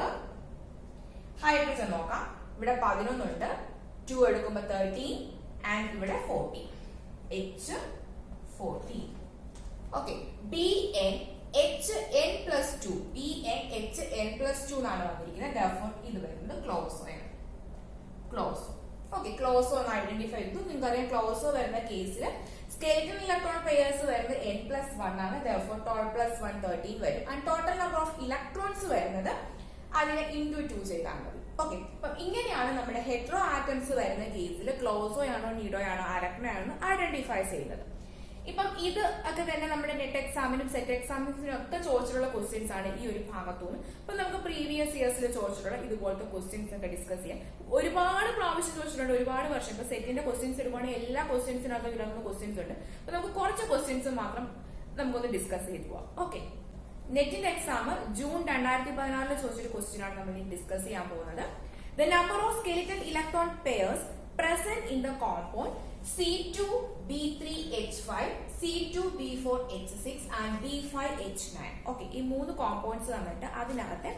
ഹൈഡ്രജൻ നോക്കാം. ഇവിടെ 11 ഉണ്ട്. 2 എടുക്കുമ്പോൾ 13 ആൻഡ് ഇവിടെ 14. H14. Okay, BnHn+2. BnHn+2 എന്നാണ് വന്നിരിക്കുന്നത്. therefore ഇത് വരുന്നത് ക്ലോസോ ആണ്. ക്ലോസോ. ഓക്കെ, ക്ലോസോ ഒന്ന് ഐഡന്റിഫൈ ചെയ്തു. നിങ്ങൾക്കറിയാം ക്ലോസോ വരുന്ന കേസിൽ സ്കെലിറ്റൽ ഇലക്ട്രോൺ പെയർസ് വരുന്നത് n+1 ആണ്. therefore 12 + 1 13 വരും. And total number of electrons വരുന്നത് അതിനെ × 2 ചെയ്താൽ മതി. ഓക്കെ, അപ്പം ഇങ്ങനെയാണ് നമ്മുടെ ഹെറ്ററോ ആറ്റംസ് വരുന്ന കേസിൽ ക്ലോസോ ആണോ നീഡോ ആണോ അരക്നോ ആണോ ഐഡന്റിഫൈ ചെയ്യുന്നത്. ഇപ്പം ഇത് ഒക്കെ തന്നെ നമ്മുടെ നെറ്റ് എക്സാമിനും സെറ്റ് എക്സാമിനും ഒക്കെ ചോദിച്ചിട്ടുള്ള ക്വസ്റ്റ്യൻസ് ആണ് ഈ ഒരു ഭാഗത്തുനിന്ന്. അപ്പൊ നമുക്ക് പ്രീവിയസ് ഇയേഴ്സിൽ ചോദിച്ചിട്ടുള്ള ഇതുപോലത്തെ ക്വസ്റ്റ്യൻസ് ഒക്കെ ഡിസ്കസ് ചെയ്യാം. ഒരുപാട് പ്രാവശ്യം ചോദിച്ചിട്ടുണ്ട്, ഒരുപാട് വർഷം. ഇപ്പൊ സെറ്റിന്റെ ക്വസ്റ്റ്യൻസ് എടുക്കുകയാണെങ്കിൽ എല്ലാ ക്വസ്റ്റ്യൻസിനകത്തും ഇടാവുന്ന ക്വസ്റ്റ്യൻസ് ഉണ്ട്. അപ്പൊ നമുക്ക് കുറച്ച് ക്വസ്റ്റ്യൻസ് മാത്രം നമുക്കൊന്ന് ഡിസ്കസ് ചെയ്ത് പോവാം. ഓക്കെ, നെറ്റിന്റെ എക്സാം ജൂൺ 2016 ചോദിച്ചൊരു ക്വസ്റ്റ്യൻ ആണ് നമ്മൾ ഡിസ്കസ് ചെയ്യാൻ പോകുന്നത്. The number of skeletal electron pairs present in the compound C2B3H5, C2B4H6 and B5H9. Okay, ഈ 3 കോമ്പൗണ്ട്സ് തന്നിട്ട് അതിനകത്ത്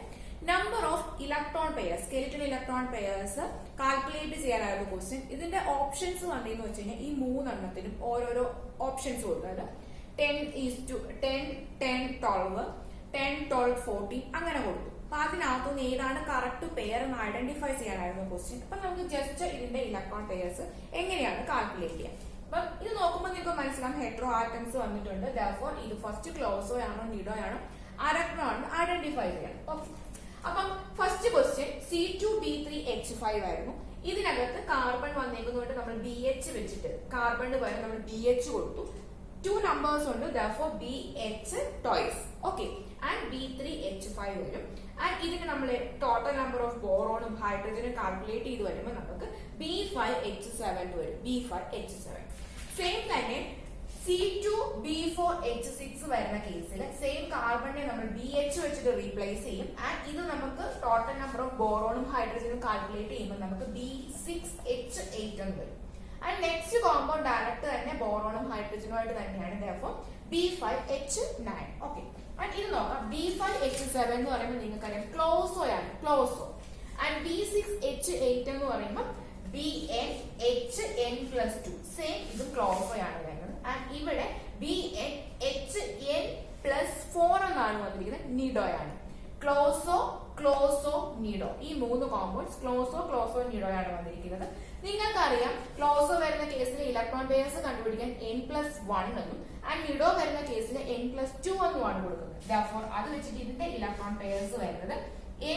number of electron pairs, skeletal electron pairs calculate ചെയ്യാനായിരുന്നു ക്വസ്റ്റ്യൻ. ഇതിന്റെ ഓപ്ഷൻസ് വന്നതെന്ന് വെച്ച് കഴിഞ്ഞാൽ ഈ 3 എണ്ണത്തിനും ഓരോരോ ഓപ്ഷൻസ് കൊടുത്തത് 10:10, 10:12, 10:12, 14 അങ്ങനെ കൊടുത്തു. അപ്പൊ അതിനകത്തുനിന്ന് ഏതാണ് കറക്റ്റ് പെയർ എന്ന് ഐഡന്റിഫൈ ചെയ്യാനായിരുന്നു ക്വസ്റ്റ്യൻ. അപ്പൊ നമുക്ക് ജസ്റ്റ് ഇതിന്റെ ഇലക്ട്രോൺ പെയർസ് എങ്ങനെയാണ് കാൽക്കുലേറ്റ് ചെയ്യാം. അപ്പൊ ഇത് നോക്കുമ്പോൾ നിങ്ങൾക്ക് മനസ്സിലാവും ഹെറ്ററോ ആറ്റംസ് വന്നിട്ടുണ്ട്. therefore ഇത് ഫസ്റ്റ് ക്ലോസോ ആണോ നീഡോ ആണോ അരക്നോ ആണോ ഐഡന്റിഫൈ ചെയ്യണം. അപ്പം ഫസ്റ്റ് ക്വസ്റ്റ്യൻ C2B3H5 ആയിരുന്നു. ഇതിനകത്ത് കാർബൺ വന്നേക്കുന്നതുകൊണ്ട് നമ്മൾ BH വെച്ചിട്ട് കാർബണിന് പകരം നമ്മൾ BH കൊടുത്തു. 2 നമ്പേഴ്സ് ഉണ്ട്. therefore BH twice. Okay, and B3H5 വരും. ആൻഡ് ഇതിന് നമ്മൾ ടോട്ടൽ നമ്പർ ഓഫ് ബോറോണും ഹൈഡ്രജനും കാൽക്കുലേറ്റ് ചെയ്ത് വരുമ്പോൾ നമുക്ക് B5H7 വരും. B5H7. സെയിം തന്നെ C2B4H6 വരുന്ന കേസിൽ സെയിം കാർബണിനെ നമ്മൾ BH വെച്ചിട്ട് റീപ്ലേസ് ചെയ്യും. ആൻഡ് ഇത് നമുക്ക് ടോട്ടൽ നമ്പർ ഓഫ് ബോറോണും ഹൈഡ്രജനും കാൽക്കുലേറ്റ് ചെയ്യുമ്പോൾ നമുക്ക് B6H8 എന്ന് വരും. ആൻഡ് നെക്സ്റ്റ് കോമ്പൗണ്ട് ഡയറക്റ്റ് തന്നെ ബോറോണും ഹൈഡ്രജനുമായിട്ട് തന്നെയാണ്. therefore B5H9. ഓക്കെ, ആൻഡ് ഇത് നോക്കാം. B5H7 എന്ന് പറയുമ്പോൾ നിങ്ങൾക്കറിയാം ക്ലോസോ ആണ്, ക്ലോസോ. ആൻഡ് B6H8 എന്ന് പറയുമ്പോൾ BnHn+2 സെയിം, ഇത് ക്ലോസോ ആണ് വരുന്നത്. ആൻഡ് ഇവിടെ BnHn+4 എന്നാണ് വന്നിരിക്കുന്നത്, നീഡോ ആണ്. ക്ലോസോ, ക്ലോസോ, നീഡോ, ഈ 3 കോമ്പൗണ്ട്സ് ക്ലോസോ, ക്ലോസോ, നീഡോ ആണ് വന്നിരിക്കുന്നത്. നിങ്ങൾക്കറിയാം ക്ലോസോ വരുന്ന കേസിൽ ഇലക്ട്രോൺ പെയർസ് കണ്ടുപിടിക്കാൻ n+1 എന്നും ആൻഡ് നീഡോ വരുന്ന കേസിൽ n+2 എന്നുമാണ് കൊടുക്കുന്നത്. therefore അത് വെച്ചിട്ട് ഇതിന്റെ ഇലക്ട്രോൺ പെയർസ് വരുന്നത്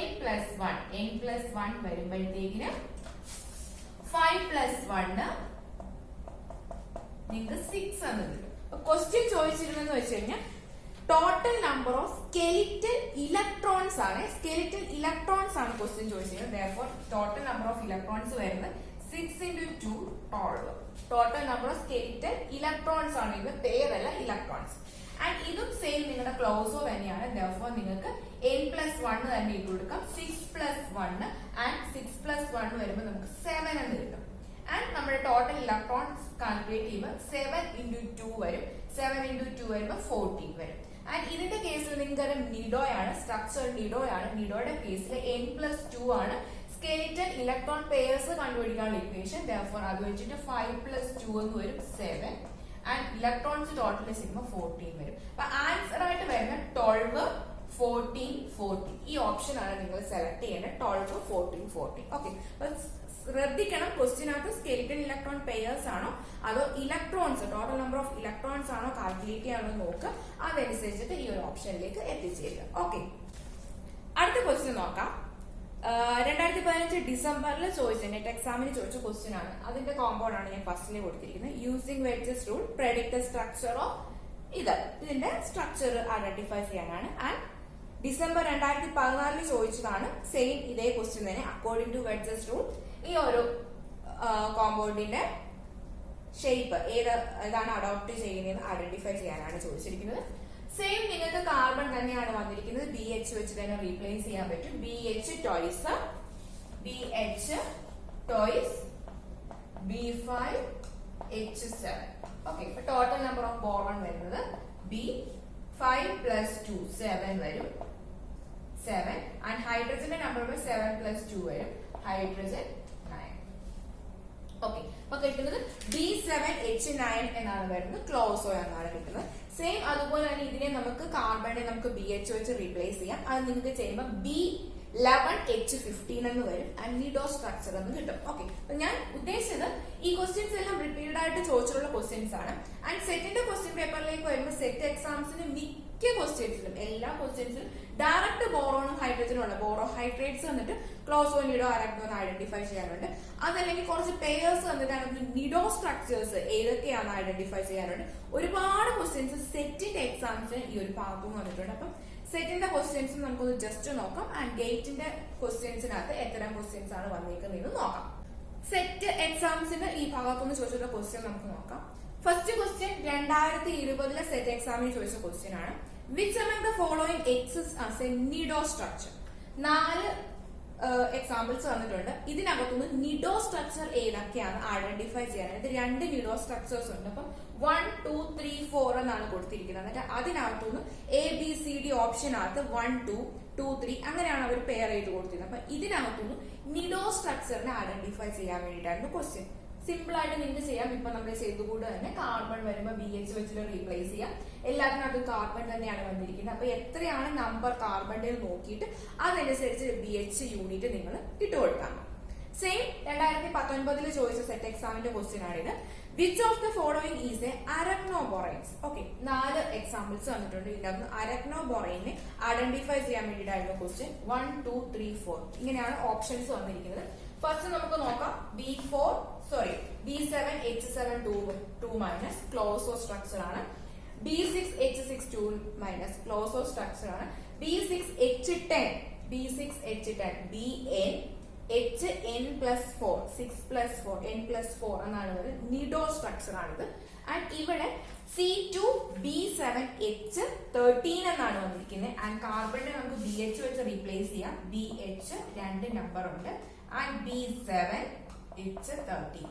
n+1 വരുമ്പോഴത്തേക്കിന് 5+1 നിങ്ങൾക്ക് 6 എന്ന് കിട്ടും. ക്വസ്റ്റ്യൻ ചോദിച്ചിരുന്നെന്ന് വെച്ച് കഴിഞ്ഞാൽ total number of skeletal electrons ആണ്. സ്കെലിറ്റൽ ഇലക്ട്രോൺസ് ആണ് ക്വസ്റ്റ്യൻ ചോദിച്ചിരുന്നത്. therefore total number of electrons വരുന്നത് 6 × 2 12. Total number of skeletal electrons ആണ് ഇത്, പേരല്ല ഇലക്ട്രോൺസ്. ആൻഡ് ഇതും സെയിം നിങ്ങളുടെ ക്ലോസോ തന്നെയാണ്. therefore നിങ്ങൾക്ക് n+1 തന്നെ ഇട്ട് കൊടുക്കാം. 6+1 ആൻഡ് 6+1 വരുമ്പോൾ നമുക്ക് 7 എന്ന് കിട്ടും. ആൻഡ് നമ്മുടെ ടോട്ടൽ ഇലക്ട്രോൺസ് കാൽക്കുലേറ്റ് ചെയ്യുമ്പോൾ 7 × 2 വരും. 7 × 2 വരുമ്പോൾ 14 വരും. ആൻഡ് ഇതിന്റെ കേസിൽ നിങ്ങൾക്ക് നീഡോ ആണ്, സ്ട്രക്ചർ നീഡോ ആണ്. നീഡോയുടെ കേസിൽ n+2 ആണ് സ്കെലിറ്റൽ ഇലക്ട്രോൺ പെയർസ് കണ്ടുപിടിക്കാനുള്ള ഇക്വേഷൻ. therefore അത് വെച്ചിട്ട് 5+2 എന്ന് വരും 7. ആൻഡ് ഇലക്ട്രോൺസ് ടോട്ടൽ സിഗ്മ 14 വരും. അപ്പൊ ആൻസർ ആയിട്ട് വരുന്ന 12, 14, 14 ഈ ഓപ്ഷൻ ആണ് നിങ്ങൾ സെലക്ട് ചെയ്യേണ്ടത്. 12, 14, 14. ഓക്കെ, ശ്രദ്ധിക്കണം, ക്വസ്റ്റിനകത്ത് സ്കെലിറ്റൽ ഇലക്ട്രോൺ പെയർസ് ആണോ അതോ electrons total number of electrons ആണോ കാൽക്കുലേറ്റ് ചെയ്യാണെന്ന് നോക്കുക. അതനുസരിച്ചിട്ട് ഈ ഒരു ഓപ്ഷനിലേക്ക് എത്തിച്ചേരുക. ഓക്കെ, അടുത്ത ക്വസ്റ്റ്യൻ നോക്കാം. 2015 ഡിസംബറിൽ ചോദിച്ച നെറ്റ് എക്സാമിന് ചോദിച്ച ക്വസ്റ്റ്യൻ ആണ്. അതിന്റെ കോമ്പൗണ്ട് ആണ് ഞാൻ ഫസ്റ്റിൽ കൊടുത്തിരിക്കുന്നത്. Using wedges rule predict structure of ഇതിന്റെ സ്ട്രക്ചർ ഐഡന്റിഫൈ ചെയ്യാനാണ്. ആൻഡ് ഡിസംബർ 2014 ചോദിച്ചതാണ്. സെയിം ഇതേ ക്വസ്റ്റ്യൻ തന്നെ. അക്കോർഡിംഗ് ടു വെഡ്ജസ് റൂൾ ഈ ഒരു കോമ്പൗണ്ടിന്റെ ഷേപ്പ് ഏതാണ് അഡോപ്റ്റ് ചെയ്യുന്നതെന്ന് ഐഡന്റിഫൈ ചെയ്യാനാണ് ചോദിച്ചിരിക്കുന്നത്. സെയിം നിങ്ങൾക്ക് കാർബൺ തന്നെയാണ് വന്നിരിക്കുന്നത്. BH വെച്ച് തന്നെ റീപ്ലേസ് ചെയ്യാൻ പറ്റും. BH toys B5H7. Okay, total number of boron വരുന്നത് B5 + 2 7 വരും. 7 ആൻഡ് ഹൈഡ്രജന്റെ നമ്പർ 7 + 2 വരും. ഹൈഡ്രജൻ 9. ഓക്കെ, അപ്പൊ കിട്ടുന്നത് B7H9 എന്നാണ് വരുന്നത്. ക്ലോസോ എന്നാണ് കിട്ടുന്നത്. സെയിം അതുപോലെ തന്നെ ഇതിനെ നമുക്ക് കാർബണിനെ നമുക്ക് BH വെച്ച് റീപ്ലേസ് ചെയ്യാം. അത് നിങ്ങൾക്ക് ചെയ്യുമ്പോൾ B11H15 എന്ന് വരും. ആൻഡ് നിഡോ സ്ട്രക്ചർ എന്ന് കിട്ടും. ഓക്കെ, അപ്പൊ ഞാൻ ഉദ്ദേശിച്ചത് ഈ ക്വസ്റ്റ്യൻസ് എല്ലാം റിപ്പീറ്റഡ് ആയിട്ട് ചോദിച്ചിട്ടുള്ള ക്വസ്റ്റ്യൻസ് ആണ്. ആൻഡ് സെറ്റിന്റെ ക്വസ്റ്റ്യൻ പേപ്പറിലേക്ക് വരുമ്പോൾ സെറ്റ് എക്സാംസിന് മിക്ക ക്വസ്റ്റ്യൻസിലും എല്ലാ ക്വസ്റ്റ്യൻസിലും ഡയറക്റ്റ് ബോറോണും ഹൈഡ്രജനും ഉണ്ട്. ബോറോ ഹൈഡ്രേറ്റ്സ് വന്നിട്ട് ക്ലോസോ നിഡോ അരാക്നോ ഐഡന്റിഫൈ ചെയ്യാനുണ്ട്. അതല്ലെങ്കിൽ കുറച്ച് പെയേഴ്സ് വന്നിട്ട് നിഡോ സ്ട്രക്ചേഴ്സ് ഏതൊക്കെയാണ് ഐഡന്റിഫൈ ചെയ്യാനുണ്ട്. ഒരുപാട് ക്വസ്റ്റ്യൻസ് സെറ്റിന്റെ എക്സാംസിന് ഈ ഒരു ഭാഗത്തും വന്നിട്ടുണ്ട്. അപ്പം സെറ്റിന്റെ ക്വസ്റ്റ്യൻസ് നമുക്കൊന്ന് ജസ്റ്റ് നോക്കാം. ആൻഡ് ഗേറ്റിന്റെ ക്വസ്റ്റ്യൻസിനകത്ത് എത്തരം ക്വസ്റ്റ്യൻസ് ആണ് വന്നിരിക്കുന്നത് നോക്കാം. സെറ്റ് എക്സാംസിന് ഈ ഭാഗത്തുനിന്ന് ചോദിച്ചിട്ടുള്ള ക്വസ്റ്റ്യൻ നമുക്ക് നോക്കാം. ഫസ്റ്റ് ക്വസ്റ്റ്യൻ 2020 സെറ്റ് എക്സാമിന് ചോദിച്ച ക്വസ്റ്റ്യൻ ആണ്. Which among the following exists as a nido structure? 4 examples വന്നിട്ടുണ്ട്. ഇതിനകത്തുനിന്ന് നിഡോ സ്ട്രക്ചർ ഏതൊക്കെയാണ് ഐഡന്റിഫൈ ചെയ്യാനായിട്ട് 2 നിഡോ സ്ട്രക്ചേഴ്സ് ഉണ്ട്. അപ്പം 1, 2, 3, 4 എന്നാണ് കൊടുത്തിരിക്കുന്നത്. എന്നിട്ട് അതിനകത്തുനിന്ന് ABCD ഓപ്ഷനകത്ത് 1, 2, 2, 3 അങ്ങനെയാണ് അവർ പെയർ ചെയ്ത് കൊടുത്തിരുന്നത്. അപ്പൊ ഇതിനകത്തുനിന്ന് നിഡോ സ്ട്രക്ചറിനെ ഐഡന്റിഫൈ ചെയ്യാൻ വേണ്ടിയിട്ടായിരുന്നു ക്വസ്റ്റ്യൻ. സിമ്പിൾ ആയിട്ട് നിങ്ങൾക്ക് ചെയ്യാം. ഇപ്പൊ നമ്മൾ ചെയ്തുകൂടെ തന്നെ കാർബൺ വരുമ്പോൾ BH വെച്ചിട്ട് റീപ്ലേസ് ചെയ്യാം. എല്ലാത്തിനകത്തും കാർബൺ തന്നെയാണ് വന്നിരിക്കുന്നത്. അപ്പൊ എത്രയാണ് നമ്പർ കാർബണിന്റെ നോക്കിയിട്ട് അതനുസരിച്ച് BH യൂണിറ്റ് നിങ്ങൾ ഇട്ടുകൊടുക്കാം. സെയിം 2019 ചോദിച്ച സെറ്റ് എക്സാമിന്റെ ക്വസ്റ്റ്യൻ ആണിത്. Which of the following is a arachnoboranes? Okay, 4 examples വന്നിട്ടുണ്ട്. ഇതിനകത്ത് അരക്നോബോറൈനെ ഐഡന്റിഫൈ ചെയ്യാൻ വേണ്ടിയിട്ടായിരുന്നു ക്വസ്റ്റ്യൻ. 1, 2, 3, 4 ഇങ്ങനെയാണ് ഓപ്ഷൻസ് വന്നിരിക്കുന്നത്. ഫസ്റ്റ് നമുക്ക് നോക്കാം. B7H7 2- ക്ലോസോ സ്ട്രക്ചർ ആണ്. B6H6 2- ക്ലോസോ സ്ട്രക്ചർ ആണ്. B6H10 BnHn+4 6+4 n+4 എന്നാണ് വരുന്നത്. നിഡോ സ്ട്രക്ചർ ആണിത്. ആൻഡ് ഇവിടെ C2B7H13 എന്നാണ് വന്നിരിക്കുന്നത്. ആൻഡ് കാർബണിനെ നമുക്ക് BH വെച്ച് റീപ്ലേസ് ചെയ്യാം. BH 2 നമ്പർ ഉണ്ട്. ആൻഡ് B7H13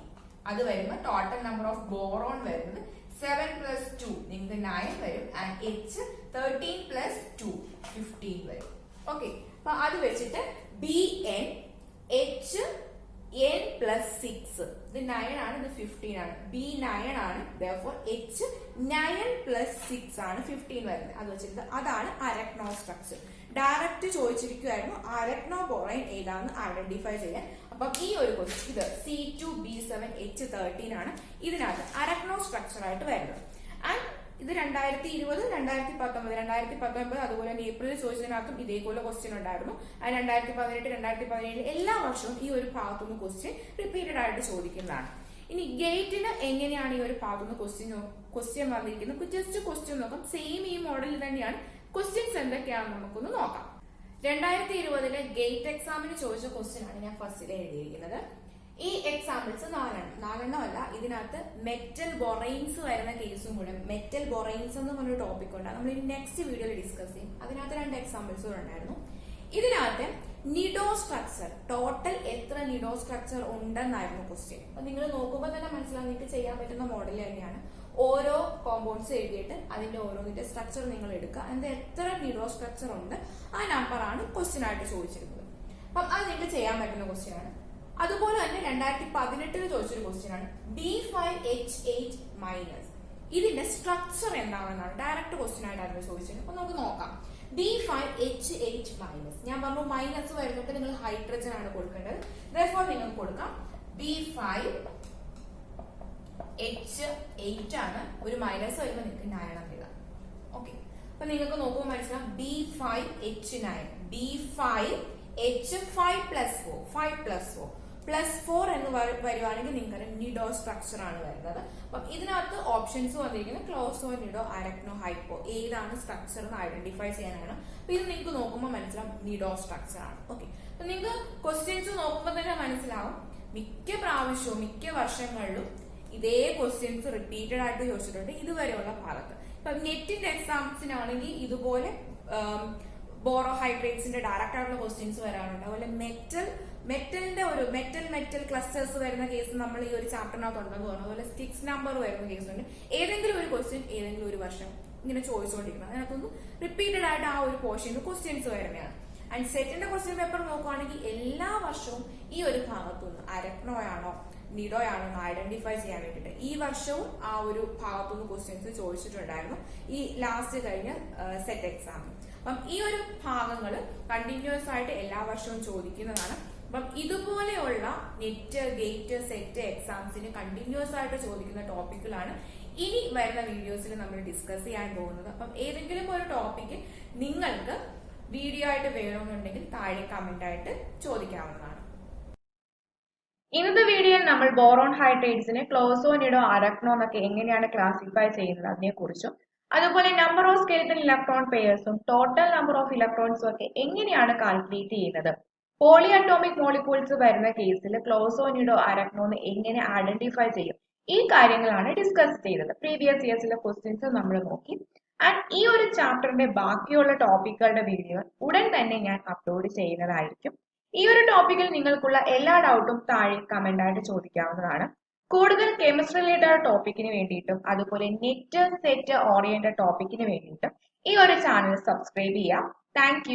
അത് വരുമ്പോൾ ടോട്ടൽ നമ്പർ ഓഫ് ബോറോൺ വരുന്നത് 7 + 2 നിങ്ങൾക്ക് 9 വരും. ആൻഡ് H13 + 2 15 വരും. ഓക്കെ, അപ്പൊ അത് വെച്ചിട്ട് BnHn+6 ഇത് 9 ആണ്, ഇത് 15 ആണ്. B9 ആണ്. therefore H9+6 ആണ് 15 വരുന്നത്. അത് വെച്ചിട്ട് അതാണ് അരക്നോ സ്ട്രക്ചർ. ഡയറക്റ്റ് ചോദിച്ചിരിക്കുമായിരുന്നു അരക്നോബോറൈൻ ഏതാണെന്ന് ഐഡന്റിഫൈ ചെയ്യാൻ. അപ്പം ഈ ഒരു ക്വസ്റ്റ്യൻ ഇത് C2B7H13 ആണ് ഇതിനകത്ത് അരക്നോ സ്ട്രക്ചർ ആയിട്ട് വരുന്നത്. ആൻഡ് ഇത് 2020, 2019 അതുപോലെ തന്നെ ഏപ്രിലിൽ ചോദിച്ചതിനകത്തും ഇതേപോലെ ക്വസ്റ്റ്യൻ ഉണ്ടായിരുന്നു. 2018, 2017 എല്ലാ വർഷവും ഈ ഒരു ഭാഗത്തുനിന്ന് ക്വസ്റ്റ്യൻ റിപ്പീറ്റഡ് ആയിട്ട് ചോദിക്കുന്നതാണ്. ഇനി ഗേറ്റിന് എങ്ങനെയാണ് ഈ ഒരു ഭാഗത്തുനിന്ന് ക്വസ്റ്റ്യൻ വന്നിരിക്കുന്നത്? ജസ്റ്റ് ക്വസ്റ്റ്യൻ നോക്കാം. സെയിം ഈ മോഡലിൽ തന്നെയാണ് ക്വസ്റ്റ്യൻസ് എന്തൊക്കെയാണെന്ന് നമുക്കൊന്ന് നോക്കാം. 2020 ഗേറ്റ് എക്സാമിന് ചോദിച്ച ക്വസ്റ്റ്യൻ ആണ് ഞാൻ ഫസ്റ്റിൽ എഴുതിയിരിക്കുന്നത്. ഈ എക്സാമ്പിൾസ് 4 അല്ല. ഇതിനകത്ത് മെറ്റൽ ബൊറൈൻസ് വരുന്ന കേസും കൂടെ. മെറ്റൽ ബൊറൈൻസ് എന്ന് പറഞ്ഞൊരു ടോപ്പിക് ഉണ്ട്, നമ്മൾ നെക്സ്റ്റ് വീഡിയോയിൽ ഡിസ്കസ് ചെയ്യും. അതിനകത്ത് 2 എക്സാമ്പിൾസ് ഉണ്ടായിരുന്നു. ഇതിനകത്ത് നിഡോ സ്ട്രക്ചർ ടോട്ടൽ എത്ര നിഡോ സ്ട്രക്ചർ ഉണ്ടെന്നായിരുന്നു ക്വസ്റ്റ്യൻ. അപ്പൊ നിങ്ങൾ നോക്കുമ്പോൾ തന്നെ മനസ്സിലാവും, നിങ്ങൾക്ക് ചെയ്യാൻ പറ്റുന്ന മോഡൽ തന്നെയാണ്. ഓരോ കോമ്പൗണ്ട്സ് എഴുതിയിട്ട് അതിന്റെ ഓരോന്നിന്റെ സ്ട്രക്ചർ നിങ്ങൾ എടുക്കുക. അതിന്റെ എത്ര നിഡോ സ്ട്രക്ചർ ഉണ്ട് ആ നമ്പർ ആണ് ക്വസ്റ്റ്യൻ ആയിട്ട് ചോദിച്ചിരുന്നത്. അപ്പം അത് നിങ്ങൾക്ക് ചെയ്യാൻ പറ്റുന്ന ക്വസ്റ്റ്യൻ ആണ്. അതുപോലെ തന്നെ 2018 ചോദിച്ചൊരു ക്വസ്റ്റ്യൻ ആണ് B5H8- ഇതിന്റെ സ്ട്രക്ചർ എന്താണെന്നാണ് ഡയറക്റ്റ് ക്വസ്റ്റ്യൻ ആയിട്ടാണ് ചോദിച്ചത്. അപ്പൊ നമുക്ക് നോക്കാം. D5H8 മൈനസ്, ഞാൻ പറഞ്ഞു മൈനസ് വരുന്നിട്ട് നിങ്ങൾ ഹൈഡ്രജൻ ആണ് കൊടുക്കേണ്ടത്. therefore നിങ്ങൾക്ക് കൊടുക്കാം D5H8 ആണ്. ഒരു മൈനസ് വരുമ്പോൾ നിങ്ങൾക്ക് 9 ആണ് എഴുതാം. ഓക്കെ, അപ്പൊ നിങ്ങൾക്ക് നോക്കുമ്പോൾ മനസ്സിലാവും D5H9, D5H5 പ്ലസ് 4 പ്ലസ് 4 എന്ന് വരുവാണെങ്കിൽ നിങ്ങൾക്ക് നിഡോ സ്ട്രക്ചർ ആണ് വരുന്നത്. അപ്പം ഇതിനകത്ത് ഓപ്ഷൻസ് വന്നിരിക്കുന്നത് ക്ലോസോ, നിഡോ, അരക്നോ, ഹൈപ്പോ ഏതാണ് സ്ട്രക്ചർ എന്ന് ഐഡന്റിഫൈ ചെയ്യാനാണ്. അപ്പൊ ഇത് നിങ്ങൾക്ക് നോക്കുമ്പോൾ മനസ്സിലാവും നിഡോ സ്ട്രക്ചർ ആണ്. ഓക്കെ, അപ്പൊ നിങ്ങൾക്ക് ക്വസ്റ്റ്യൻസ് നോക്കുമ്പോൾ തന്നെ മനസ്സിലാവും മിക്ക പ്രാവശ്യവും മിക്ക വർഷങ്ങളിലും ഇതേ ക്വസ്റ്റ്യൻസ് റിപ്പീറ്റഡ് ആയിട്ട് ചോദിച്ചിട്ടുണ്ട് ഇതുവരെയുള്ള ഭാഗത്ത്. ഇപ്പൊ നെറ്റിന്റെ എക്സാംസിനാണെങ്കിൽ ഇതുപോലെ ബോറോഹൈഡ്രേറ്റ്സിന്റെ ഡയറക്റ്റ് ആയിട്ടുള്ള ക്വസ്റ്റ്യൻസ് വരാറുണ്ട്. അതുപോലെ മെറ്റലിന്റെ ഒരു മെറ്റൽ ക്ലസ്റ്റേഴ്സ് വരുന്ന കേസ് നമ്മൾ ഈ ഒരു ചാപ്റ്ററിനകത്ത് ഉണ്ടെന്ന് തോന്നുന്നു. അതുപോലെ സ്റ്റിക്സ് നമ്പർ വരുന്ന കേസ് ഉണ്ട്. ഏതെങ്കിലും ഒരു ക്വസ്റ്റ്യൻ ഏതെങ്കിലും ഒരു വർഷം ഇങ്ങനെ ചോദിച്ചുകൊണ്ടിരിക്കണം. അതിനകത്തൊന്നും റിപ്പീറ്റഡ് ആയിട്ട് ആ ഒരു പോർഷനിൽ ക്വസ്റ്റ്യൻസ് വരുന്നതാണ്. ആൻഡ് സെറ്റിന്റെ ക്വസ്റ്റ്യൻ പേപ്പർ നോക്കുകയാണെങ്കിൽ എല്ലാ വർഷവും ഈ ഒരു ഭാഗത്തുനിന്ന് അരക്നോ ആണോ നിഡോ ആണോ എന്ന് ഐഡന്റിഫൈ ചെയ്യാൻ വേണ്ടിയിട്ട് ഈ വർഷവും ആ ഒരു ഭാഗത്തുനിന്ന് ക്വസ്റ്റ്യൻസ് ചോദിച്ചിട്ടുണ്ടായിരുന്നു ഈ ലാസ്റ്റ് കഴിഞ്ഞ സെറ്റ് എക്സാമിന്. അപ്പം ഈ ഒരു ഭാഗങ്ങൾ കണ്ടിന്യൂസ് ആയിട്ട് എല്ലാ വർഷവും ചോദിക്കുന്നതാണ്. അപ്പം ഇതുപോലെയുള്ള നെറ്റ്, ഗേറ്റ്, സെറ്റ് എക്സാംസിന് കണ്ടിന്യൂസ് ആയിട്ട് ചോദിക്കുന്ന ടോപ്പിക്കുകളാണ് ഇനി വരുന്ന വീഡിയോസിൽ നമ്മൾ ഡിസ്കസ് ചെയ്യാൻ പോകുന്നത്. അപ്പം ഏതെങ്കിലും ഒരു ടോപ്പിക്ക് നിങ്ങൾക്ക് വീഡിയോ ആയിട്ട് വേണമെന്നുണ്ടെങ്കിൽ താഴെ കമന്റ് ആയിട്ട് ചോദിക്കാവുന്നതാണ്. ഇന്നത്തെ വീഡിയോയിൽ നമ്മൾ ബോറോൺ ഹൈഡ്രേറ്റ്സിനെ ക്ലോസോ, നിഡോ, അരക്നോ എന്നൊക്കെ എങ്ങനെയാണ് ക്ലാസിഫൈ ചെയ്യുന്നത് അതിനെ കുറിച്ചും അതുപോലെ നമ്പർ ഓഫ് സ്കെലിറ്റൽ ഇലക്ട്രോൺ പെയർസും ടോട്ടൽ നമ്പർ ഓഫ് ഇലക്ട്രോൺസും ഒക്കെ എങ്ങനെയാണ് കാൽക്കുലേറ്റ് ചെയ്യുന്നത്, പോളി അറ്റോമിക് മോളിക്യൂൾസ് വരുന്ന കേസിൽ ക്ലോസോ, നിഡോ, അരക്നോ എന്ന് എങ്ങനെ ഐഡന്റിഫൈ ചെയ്യും, ഈ കാര്യങ്ങളാണ് ഡിസ്കസ് ചെയ്തത്. പ്രീവിയസ് ഇയേഴ്സിലെ ക്വസ്റ്റ്യൻസ് നമ്മൾ നോക്കി. ആൻഡ് ഈ ഒരു ചാപ്റ്ററിന്റെ ബാക്കിയുള്ള ടോപ്പിക്കുകളുടെ വീഡിയോ ഉടൻ തന്നെ ഞാൻ അപ്ലോഡ് ചെയ്യുന്നതായിരിക്കും. ഈ ഒരു ടോപ്പിക്കിൽ നിങ്ങൾക്കുള്ള എല്ലാ ഡൗട്ടും താഴെ കമന്റ് ആയിട്ട് ചോദിക്കാവുന്നതാണ്. കൂടുതൽ കെമിസ്ട്രി റിലേറ്റഡ് ടോപ്പിക്കിന് വേണ്ടിയിട്ടും അതുപോലെ നെറ്റ്, സെറ്റ് ഓറിയന്റഡ് ടോപ്പിക്കിന് വേണ്ടിയിട്ടും ഈ ഒരു ചാനൽ സബ്സ്ക്രൈബ് ചെയ്യാം. താങ്ക്